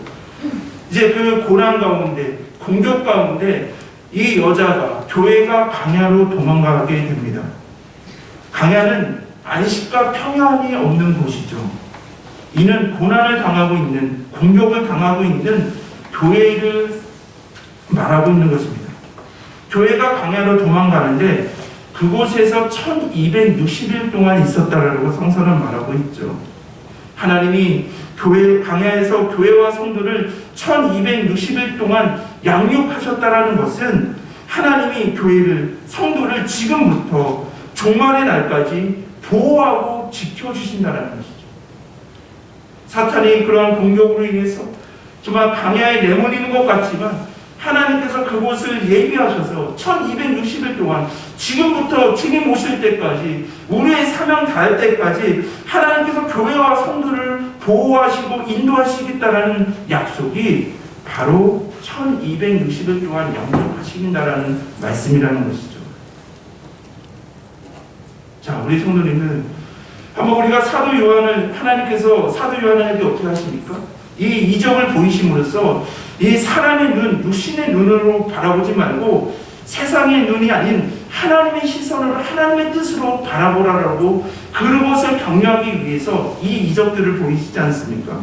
이제 그 고난 가운데 공격 가운데 이 여자가 교회가 강야로 도망가게 됩니다. 강야는 안식과 평안이 없는 곳이죠. 이는 고난을 당하고 있는 공격을 당하고 있는 교회를 말하고 있는 것입니다. 교회가 강야로 도망가는데 그곳에서 1260일 동안 있었다라고 성서는 말하고 있죠. 하나님이 강야에서 교회와 성도를 1260일 동안 양육하셨다라는 것은 하나님이 교회를 성도를 지금부터 종말의 날까지 보호하고 지켜주신다는 것이죠. 사탄이 그러한 공격으로 인해서 정말 강야에 내몰리는 것 같지만 하나님께서 그곳을 예비하셔서 1260일 동안 지금부터 주님 오실 때까지 우리의 사명 다할 때까지 하나님께서 교회와 성도를 보호하시고 인도하시겠다라는 약속이 바로 1260일 동안 양육하신다라는 말씀이라는 것이죠. 자, 우리 성도님은 한번 우리가 사도 요한을 하나님께서 사도 요한에게 어떻게 하십니까? 이 이적을 보이심으로써 이 사람의 눈, 육신의 눈으로 바라보지 말고 세상의 눈이 아닌 하나님의 시선으로 하나님의 뜻으로 바라보라라고 그것을 격려하기 위해서 이 이적들을 보이시지 않습니까?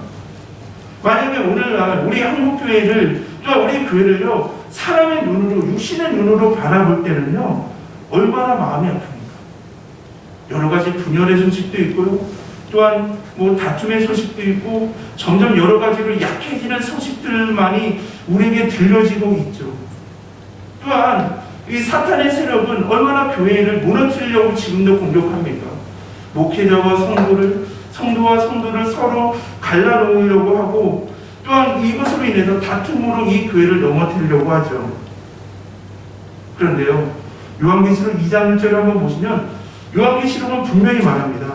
만약에 오늘날 우리 한국교회를 또 우리 교회를요 사람의 눈으로 육신의 눈으로 바라볼 때는요 얼마나 마음이 아픕니까? 여러 가지 분열의 소식도 있고요. 또한 다툼의 소식도 있고 점점 여러 가지로 약해지는 소식들만이 우리에게 들려지고 있죠. 또한 이 사탄의 세력은 얼마나 교회를 무너뜨리려고 지금도 공격합니까? 목회자와 성도와 성도를 서로 갈라놓으려고 하고 또한 이것으로 인해서 다툼으로 이 교회를 넘어뜨리려고 하죠. 그런데요, 요한계시록 2장 1절을 한번 보시면 요한계시록은 분명히 말합니다.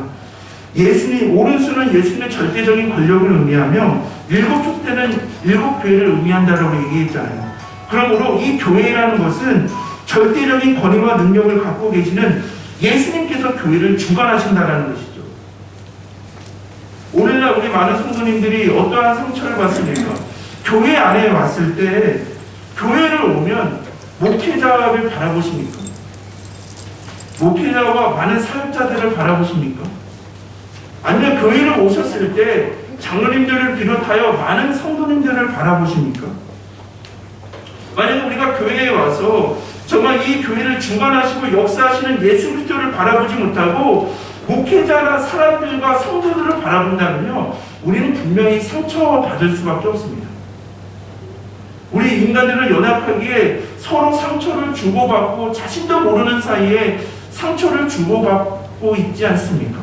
오른수는 예수님의 절대적인 권력을 의미하며 일곱 촛대는 일곱 교회를 의미한다라고 얘기했잖아요. 그러므로 이 교회라는 것은 절대적인 권위와 능력을 갖고 계시는 예수님께서 교회를 주관하신다라는 것이죠. 오늘날 우리 많은 성도님들이 어떠한 상처를 받습니까? 교회 안에 왔을 때 교회를 오면 목회자를 바라보십니까? 목회자와 많은 사역자들을 바라보십니까? 아니면 교회를 오셨을 때 장로님들을 비롯하여 많은 성도님들을 바라보십니까? 만약에 우리가 교회에 와서 정말 이 교회를 주관하시고 역사하시는 예수 그리스도를 바라보지 못하고 목회자나 사람들과 성도들을 바라본다면요 우리는 분명히 상처받을 수밖에 없습니다. 우리 인간들은 연약하기에 서로 상처를 주고받고 자신도 모르는 사이에 상처를 주고받고 있지 않습니까?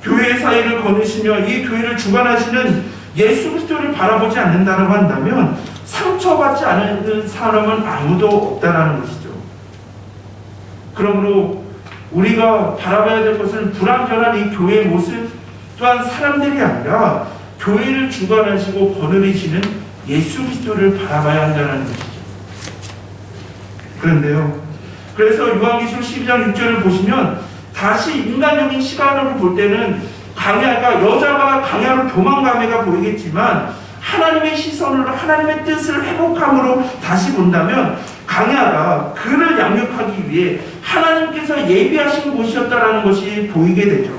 교회 사이를 거느시며 이 교회를 주관하시는 예수 그리스도를 바라보지 않는다고 한다면 상처받지 않는 사람은 아무도 없다는 것이죠. 그러므로 우리가 바라봐야 될 것은 불완전한 이 교회의 모습 또한 사람들이 아니라 교회를 주관하시고 거느리시는 예수 그리스도를 바라봐야 한다는 것이죠. 그런데요, 그래서 요한계시록 12장 6절을 보시면 다시 인간적인 시간으로 볼 때는 강야가, 여자가 강야로 도망가매가 보이겠지만 하나님의 시선으로 하나님의 뜻을 회복함으로 다시 본다면 강야가 그를 양육하기 위해 하나님께서 예비하신 곳이었다라는 것이 보이게 되죠.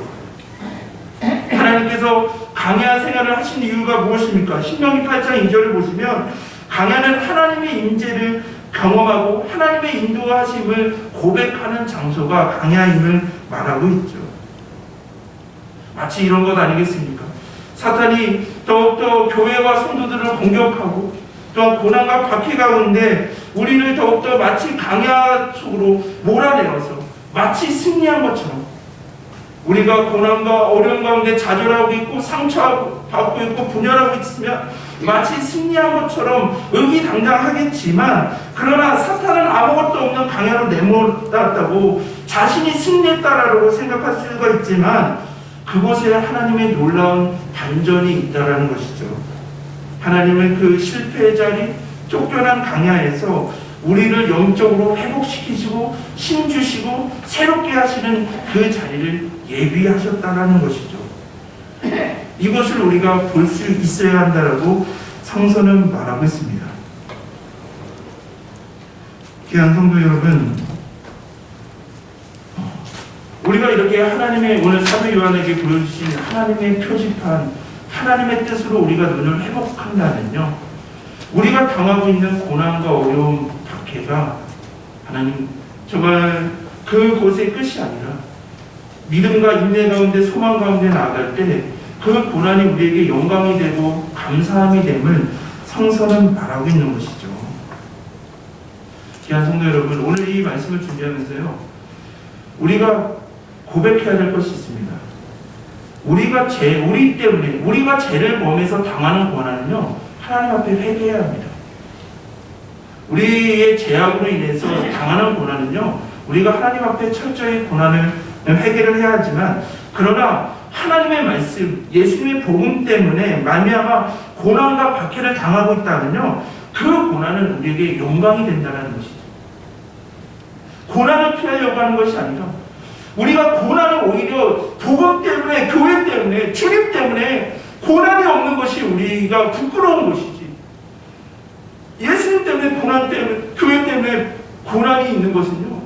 하나님께서 강야 생활을 하신 이유가 무엇입니까? 신명기 8장 2절을 보시면 강야는 하나님의 임재를 경험하고 하나님의 인도하심을 고백하는 장소가 강야임을 말하고 있죠. 마치 이런 것 아니겠습니까? 사탄이 더욱더 교회와 성도들을 공격하고 또한 고난과 박해 가운데 우리를 더욱더 마치 강야 속으로 몰아내어서 마치 승리한 것처럼 우리가 고난과 어려움 가운데 좌절하고 있고 상처받고 있고 분열하고 있으면 마치 승리한 것처럼 의기당당하겠지만 그러나 사탄은 아무것도 없는 강야로 내몰았다고 자신이 승리했다라고 생각할 수가 있지만 그곳에 하나님의 놀라운 반전이 있다라는 것이죠. 하나님은 그 실패의 자리, 쫓겨난 강야에서 우리를 영적으로 회복시키시고 힘주시고 새롭게 하시는 그 자리를 예비하셨다라는 것이죠. 이것을 우리가 볼 수 있어야 한다라고 성서는 말하고 있습니다. 귀한 성도 여러분, 우리가 이렇게 하나님의 오늘 사도 요한에게 보여주신 하나님의 표지판, 하나님의 뜻으로 우리가 눈을 회복한다면요, 우리가 당하고 있는 고난과 어려움, 박해가 하나님 정말 그곳의 끝이 아니라 믿음과 인내 가운데 소망 가운데 나아갈 때 그 고난이 우리에게 영광이 되고 감사함이 됨을 성서는 말하고 있는 것이죠. 귀한 성도 여러분, 오늘 이 말씀을 준비하면서요, 우리가 고백해야 될 것이 있습니다. 우리가 죄를 범해서 당하는 고난은요, 하나님 앞에 회개해야 합니다. 우리의 죄악으로 인해서 당하는 고난은요, 우리가 하나님 앞에 철저히 고난을 회개를 해야 하지만, 그러나 하나님의 말씀, 예수님의 복음 때문에 말미암아 고난과 박해를 당하고 있다면요, 그 고난은 우리에게 영광이 된다는 것이죠. 고난을 피하려고 하는 것이 아니라 우리가 고난을 오히려 복음 때문에, 교회 때문에, 주님 때문에 고난이 없는 것이 우리가 부끄러운 것이지, 예수님 때문에 고난 때문에, 교회 때문에 고난이 있는 것은요,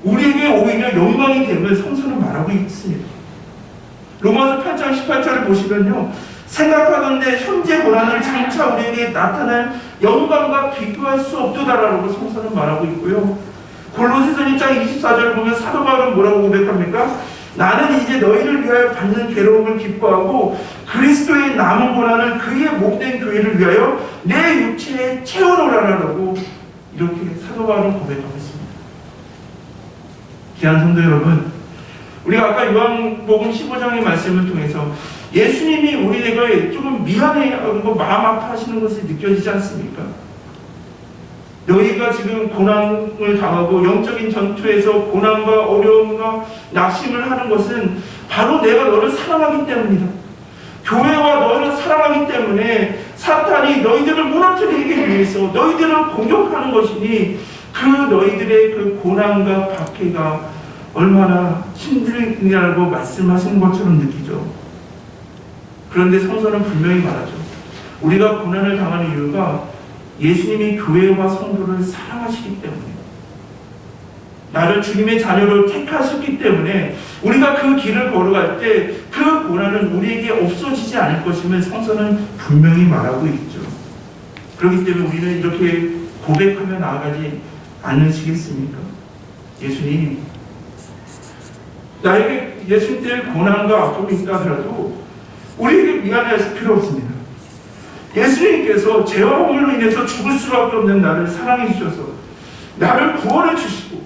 우리에게 오히려 영광이 됨을 성서는 말하고 있습니다. 로마서 8장 18절을 보시면요, 생각하건대 현재 고난을 장차 우리에게 나타날 영광과 비교할 수 없도다라고 성서는 말하고 있고요, 골로새서 1장 24절을 보면 사도 바울은 뭐라고 고백합니까? 나는 이제 너희를 위하여 받는 괴로움을 기뻐하고 그리스도의 남은 고난을 그의 목된 교회를 위하여 내 육체에 채워놓으라라고 이렇게 사도 바울은 고백하고 있습니다. 귀한 성도 여러분, 우리가 아까 요한복음 15장의 말씀을 통해서 예수님이 우리에게 조금 미안해하고 마음 아파하시는 것이 느껴지지 않습니까? 너희가 지금 고난을 당하고 영적인 전투에서 고난과 어려움과 낙심을 하는 것은 바로 내가 너를 사랑하기 때문이다. 교회와 너를 사랑하기 때문에 사탄이 너희들을 무너뜨리기 위해서 너희들을 공격하는 것이니 그 너희들의 그 고난과 박해가 얼마나 힘들냐고 말씀하시는 것처럼 느끼죠. 그런데 성서는 분명히 말하죠. 우리가 고난을 당하는 이유가 예수님이 교회와 성도를 사랑하시기 때문에, 나를 주님의 자녀로 택하셨기 때문에 우리가 그 길을 걸어갈 때 그 고난은 우리에게 없어지지 않을 것임을 성서는 분명히 말하고 있죠. 그렇기 때문에 우리는 이렇게 고백하며 나아가지 않으시겠습니까? 예수님, 나에게 예수님 때문에 고난과 아픔이 있다 하더라도 우리에게 미안해하실 필요 없습니다. 예수님께서 죄와 허물로 인해서 죽을 수밖에 없는 나를 사랑해 주셔서 나를 구원해 주시고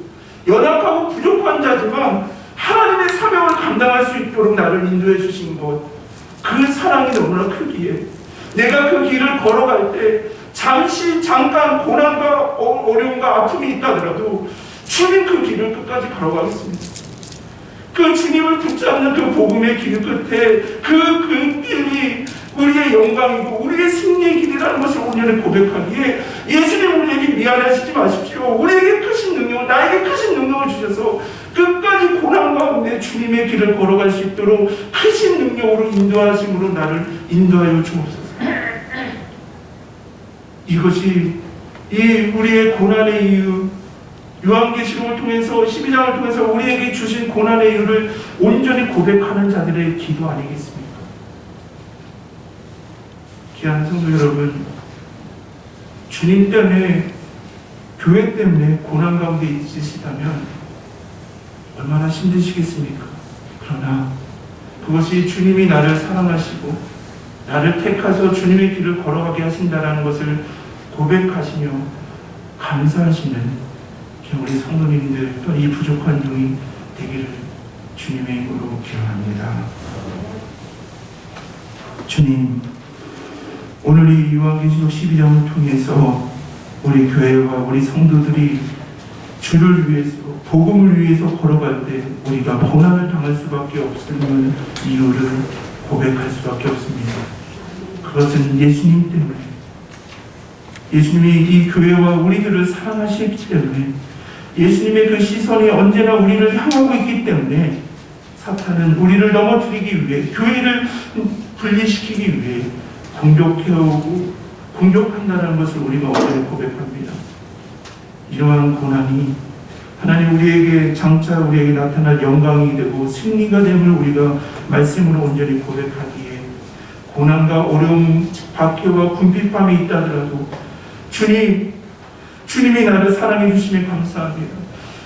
연약하고 부족한 자지만 하나님의 사명을 감당할 수 있도록 나를 인도해 주신 것, 그 사랑이 너무나 크기에 내가 그 길을 걸어갈 때 잠깐 고난과 어려움과 아픔이 있다더라도 주님 그 길을 끝까지 걸어가겠습니다. 그 주님을 붙잡는 그 복음의 길 끝에 그 길이 우리의 영광이고 우리의 승리의 길이라는 것을 오늘은 고백하기에 예수님 우리에게 미안하시지 마십시오. 우리에게 크신 능력, 나에게 크신 능력을 주셔서 끝까지 고난 가운데 주님의 길을 걸어갈 수 있도록 크신 능력으로 인도하심으로 나를 인도하여 주옵소서. 이것이 이 우리의 고난의 이유, 요한계시록을 통해서 12장을 통해서 우리에게 주신 고난의 이유를 온전히 고백하는 자들의 기도 아니겠습니까? 귀한 성도 여러분, 주님 때문에, 교회 때문에 고난 가운데 있으시다면 얼마나 힘드시겠습니까? 그러나 그것이 주님이 나를 사랑하시고 나를 택하서 주님의 길을 걸어가게 하신다는 것을 고백하시며 감사하시는 우리 성도님들, 또 이 부족한 영이 되기를 주님의 이름으로 기원합니다. 주님, 오늘 이 요한계시록 12장을 통해서 우리 교회와 우리 성도들이 주를 위해서, 복음을 위해서 걸어갈 때 우리가 고난을 당할 수밖에 없는 이유를 고백할 수밖에 없습니다. 그것은 예수님 때문에, 예수님이 이 교회와 우리들을 사랑하시기 때문에, 예수님의 그 시선이 언제나 우리를 향하고 있기 때문에 사탄은 우리를 넘어뜨리기 위해, 교회를 분리시키기 위해 공격해오고 공격한다는 것을 우리가 오늘 고백합니다. 이러한 고난이 하나님 우리에게 장차 우리에게 나타날 영광이 되고 승리가 됨을 우리가 말씀으로 온전히 고백하기에, 고난과 어려움, 박해와 궁핍함이 있다더라도 주님이 나를 사랑해 주시면 감사합니다.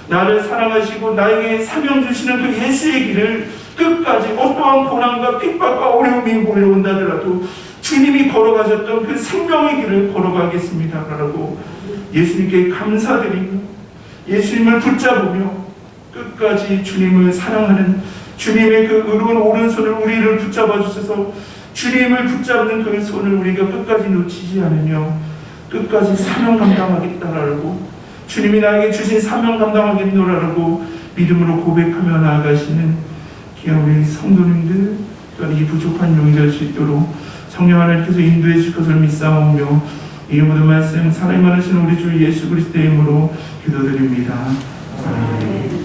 나를 사랑하시고 나에게 사명 주시는 그 예수의 길을 끝까지 어떠한 고난과 핍박과 어려움이 몰려온다더라도 주님이 걸어가셨던 그 생명의 길을 걸어가겠습니다 라고 예수님께 감사드리며 예수님을 붙잡으며 끝까지 주님을 사랑하는 주님의 그 의로운 오른손을 우리를 붙잡아 주셔서 주님을 붙잡는 그 손을 우리가 끝까지 놓치지 않으며 끝까지 사명 감당하겠다라고, 주님이 나에게 주신 사명 감당하겠노라고 믿음으로 고백하며 나아가시는 귀한 우리 성도님들, 또한 이 부족한 용이 될 수 있도록 성령 하나님께서 인도해 주실 것을 믿사오며 이 모든 말씀 사랑이 많으신 우리 주 예수 그리스도의 이름으로 기도드립니다. 아멘.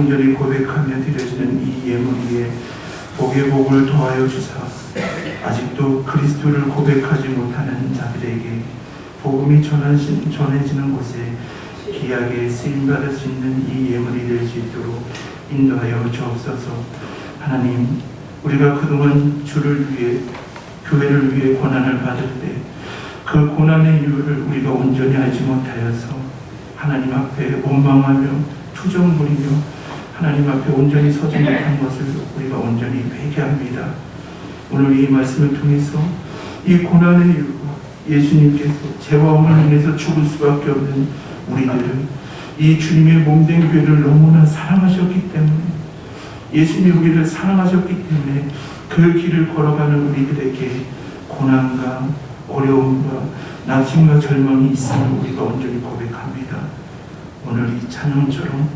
온전히 고백하며 드려지는 이 예물위에 복의 복을 더하여 주사 아직도 그리스도를 고백하지 못하는 자들에게 복음이 전해지는 곳에 귀하게 쓰임받을 수 있는 이 예물이 될 수 있도록 인도하여 주옵소서. 하나님, 우리가 그동안 주를 위해, 교회를 위해 고난을 받을 때 그 고난의 이유를 우리가 온전히 알지 못하여서 하나님 앞에 원망하며 투정 부리며 하나님 앞에 온전히 서지 못한 것을 우리가 온전히 회개합니다. 오늘 이 말씀을 통해서 이 고난의 이유가 예수님께서 죄와함을 인해서 죽을 수밖에 없는 우리들을 이 주님의 몸된 교회를 너무나 사랑하셨기 때문에 예수님이 우리를 사랑하셨기 때문에 그 길을 걸어가는 우리들에게 고난과 어려움과 낙심과 절망이 있음을 우리가 온전히 고백합니다. 오늘 이 찬양처럼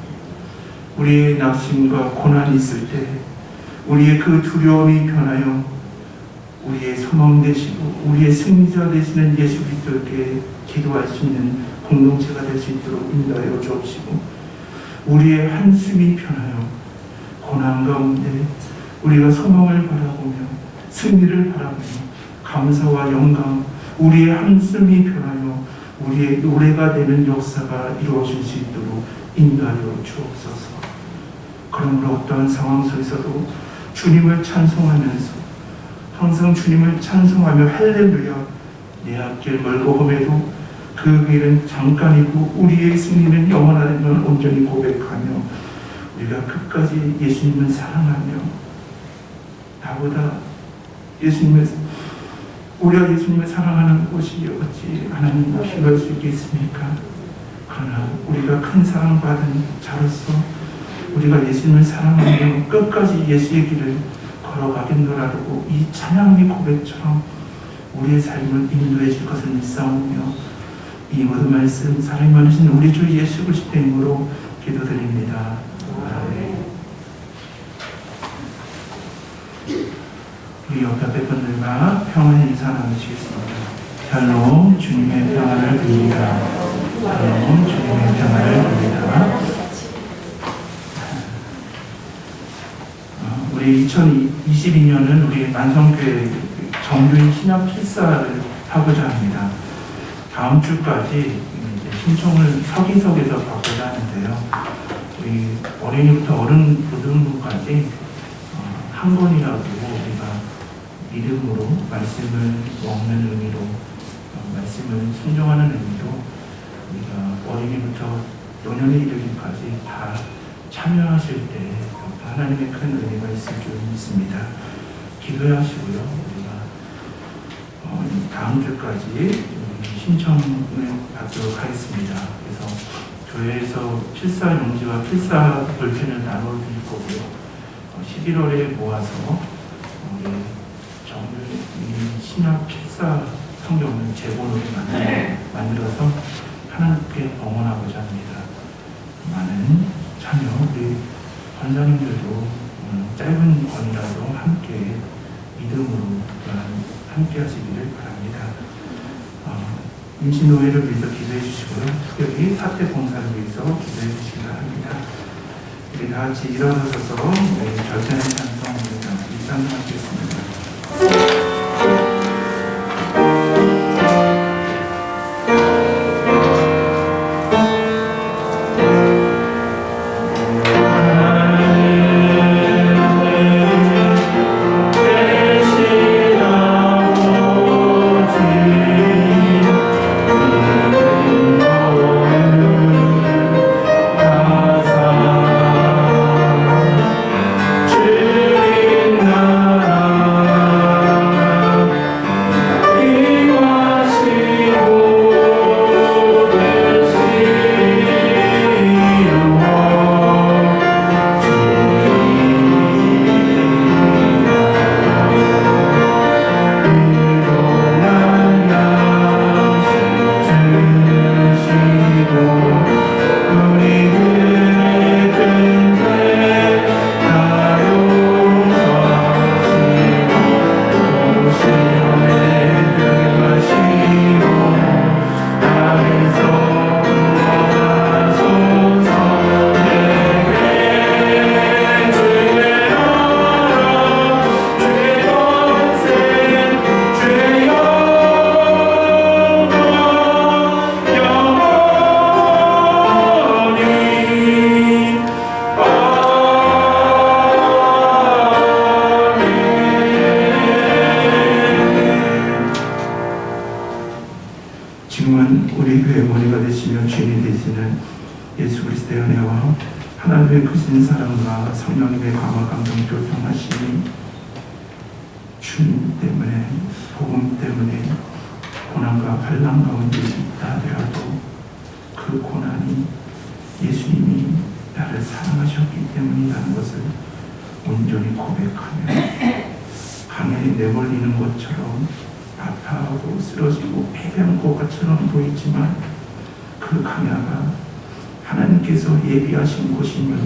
우리의 낙심과 고난이 있을 때 우리의 그 두려움이 변하여 우리의 소망 되시고 우리의 승리자 되시는 예수 그리스도께 기도할 수 있는 공동체가 될 수 있도록 인도하여 주옵시고 우리의 한숨이 편하여 고난 가운데 우리가 소망을 바라보며 승리를 바라보며 감사와 영광 우리의 한숨이 변하여 우리의 노래가 되는 역사가 이루어질 수 있도록 인도하여 주옵소서. 그러므로 어떠한 상황 속에서도 주님을 찬송하면서 항상 주님을 찬송하며 할렐루야 내 앞길 멀고 험해도 그 길은 잠깐이고 우리의 승리는 영원하다는 걸 온전히 고백하며 우리가 끝까지 예수님을 사랑하며 나보다 우리가 예수님을 사랑하는 것이 어찌 하나님과 비교할 수 있겠습니까? 그러나 우리가 큰 사랑받은 자로서 우리가 예수님을 사랑하며 끝까지 예수의 길을 걸어가겠노라고 이 찬양의 고백처럼 우리의 삶을 인도해 줄 것을 믿사오며 이 모든 말씀 사랑이 많으신 우리 주 예수 그리스도의 이름으로 기도드립니다. 아멘. 우리 옆에 분들과 평안의 인사 나누시겠습니다. 샬롬, 주님의 평안을 빕니다. 샬롬, 주님의 평안을 빕니다. 우리 2022년은 우리 만성교회 정규인 신약 필사를 하고자 합니다. 다음 주까지 신청을 서기석에서 받고자 하는데요. 우리 어린이부터 어른 고등부까지 한 권이라도 우리가 믿음으로 말씀을 먹는 의미로 말씀을 순종하는 의미로 우리가 어린이부터 노년에 이르기까지 다 참여하실 때 하나님의 큰 은혜가 있을 줄 믿습니다. 기도하시고요. 우리가 다음 주까지 신청을 받도록 하겠습니다. 그래서 교회에서 필사 용지와 필사 볼펜을 나눠 드릴 거고요. 11월에 모아서 우리 정규 신약 필사 성경을 제본으로 만들어서 하나님께 봉헌하고자 합니다. 많은 참여 우리 권사님들도 짧은 권이라도 함께 믿음으로 함께 하시기를 바랍니다. 임신노예를 위해서 기도해 주시고요. 특별히 사태 봉사를 위해서 기도해 주시기 바랍니다. 우리 다 같이 일어나셔서 절찬의 찬송입니다. 찬송하시겠습니다. 주님 나라 우리의 머리가 되시며 주인이 되시는 예수 그리스도의 은혜와 하나님의 크신 사랑과 성령님의 강화 감동 교통하심이 주님 때문에 복음 때문에 고난과 환난 가운데 있다 하더라도 그 고난이 예수님이 나를 사랑하셨기 때문이라는 것을 온전히 고백하며 강에 내몰리는 것처럼 아파하고 쓰러지고 패배한 것처럼 보이지만 그 강야가 하나님께서 예비하신 곳임을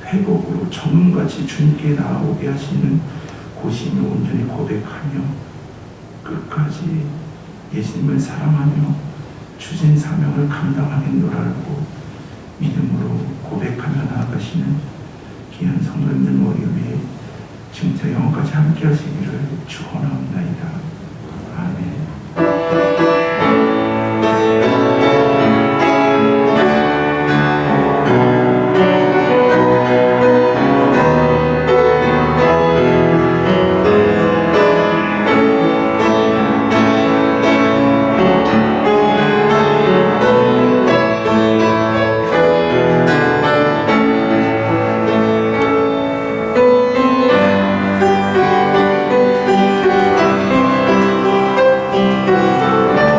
회복으로 정금같이 주님께 나아오게 하시는 곳임을 온전히 고백하며 끝까지 예수님을 사랑하며 주신 사명을 감당하겠노라고 믿음으로 고백하며 나아가시는 귀한 성도님들 머리 위에 지금부터 영원까지 함께 하시기를 축원합니다. 아멘.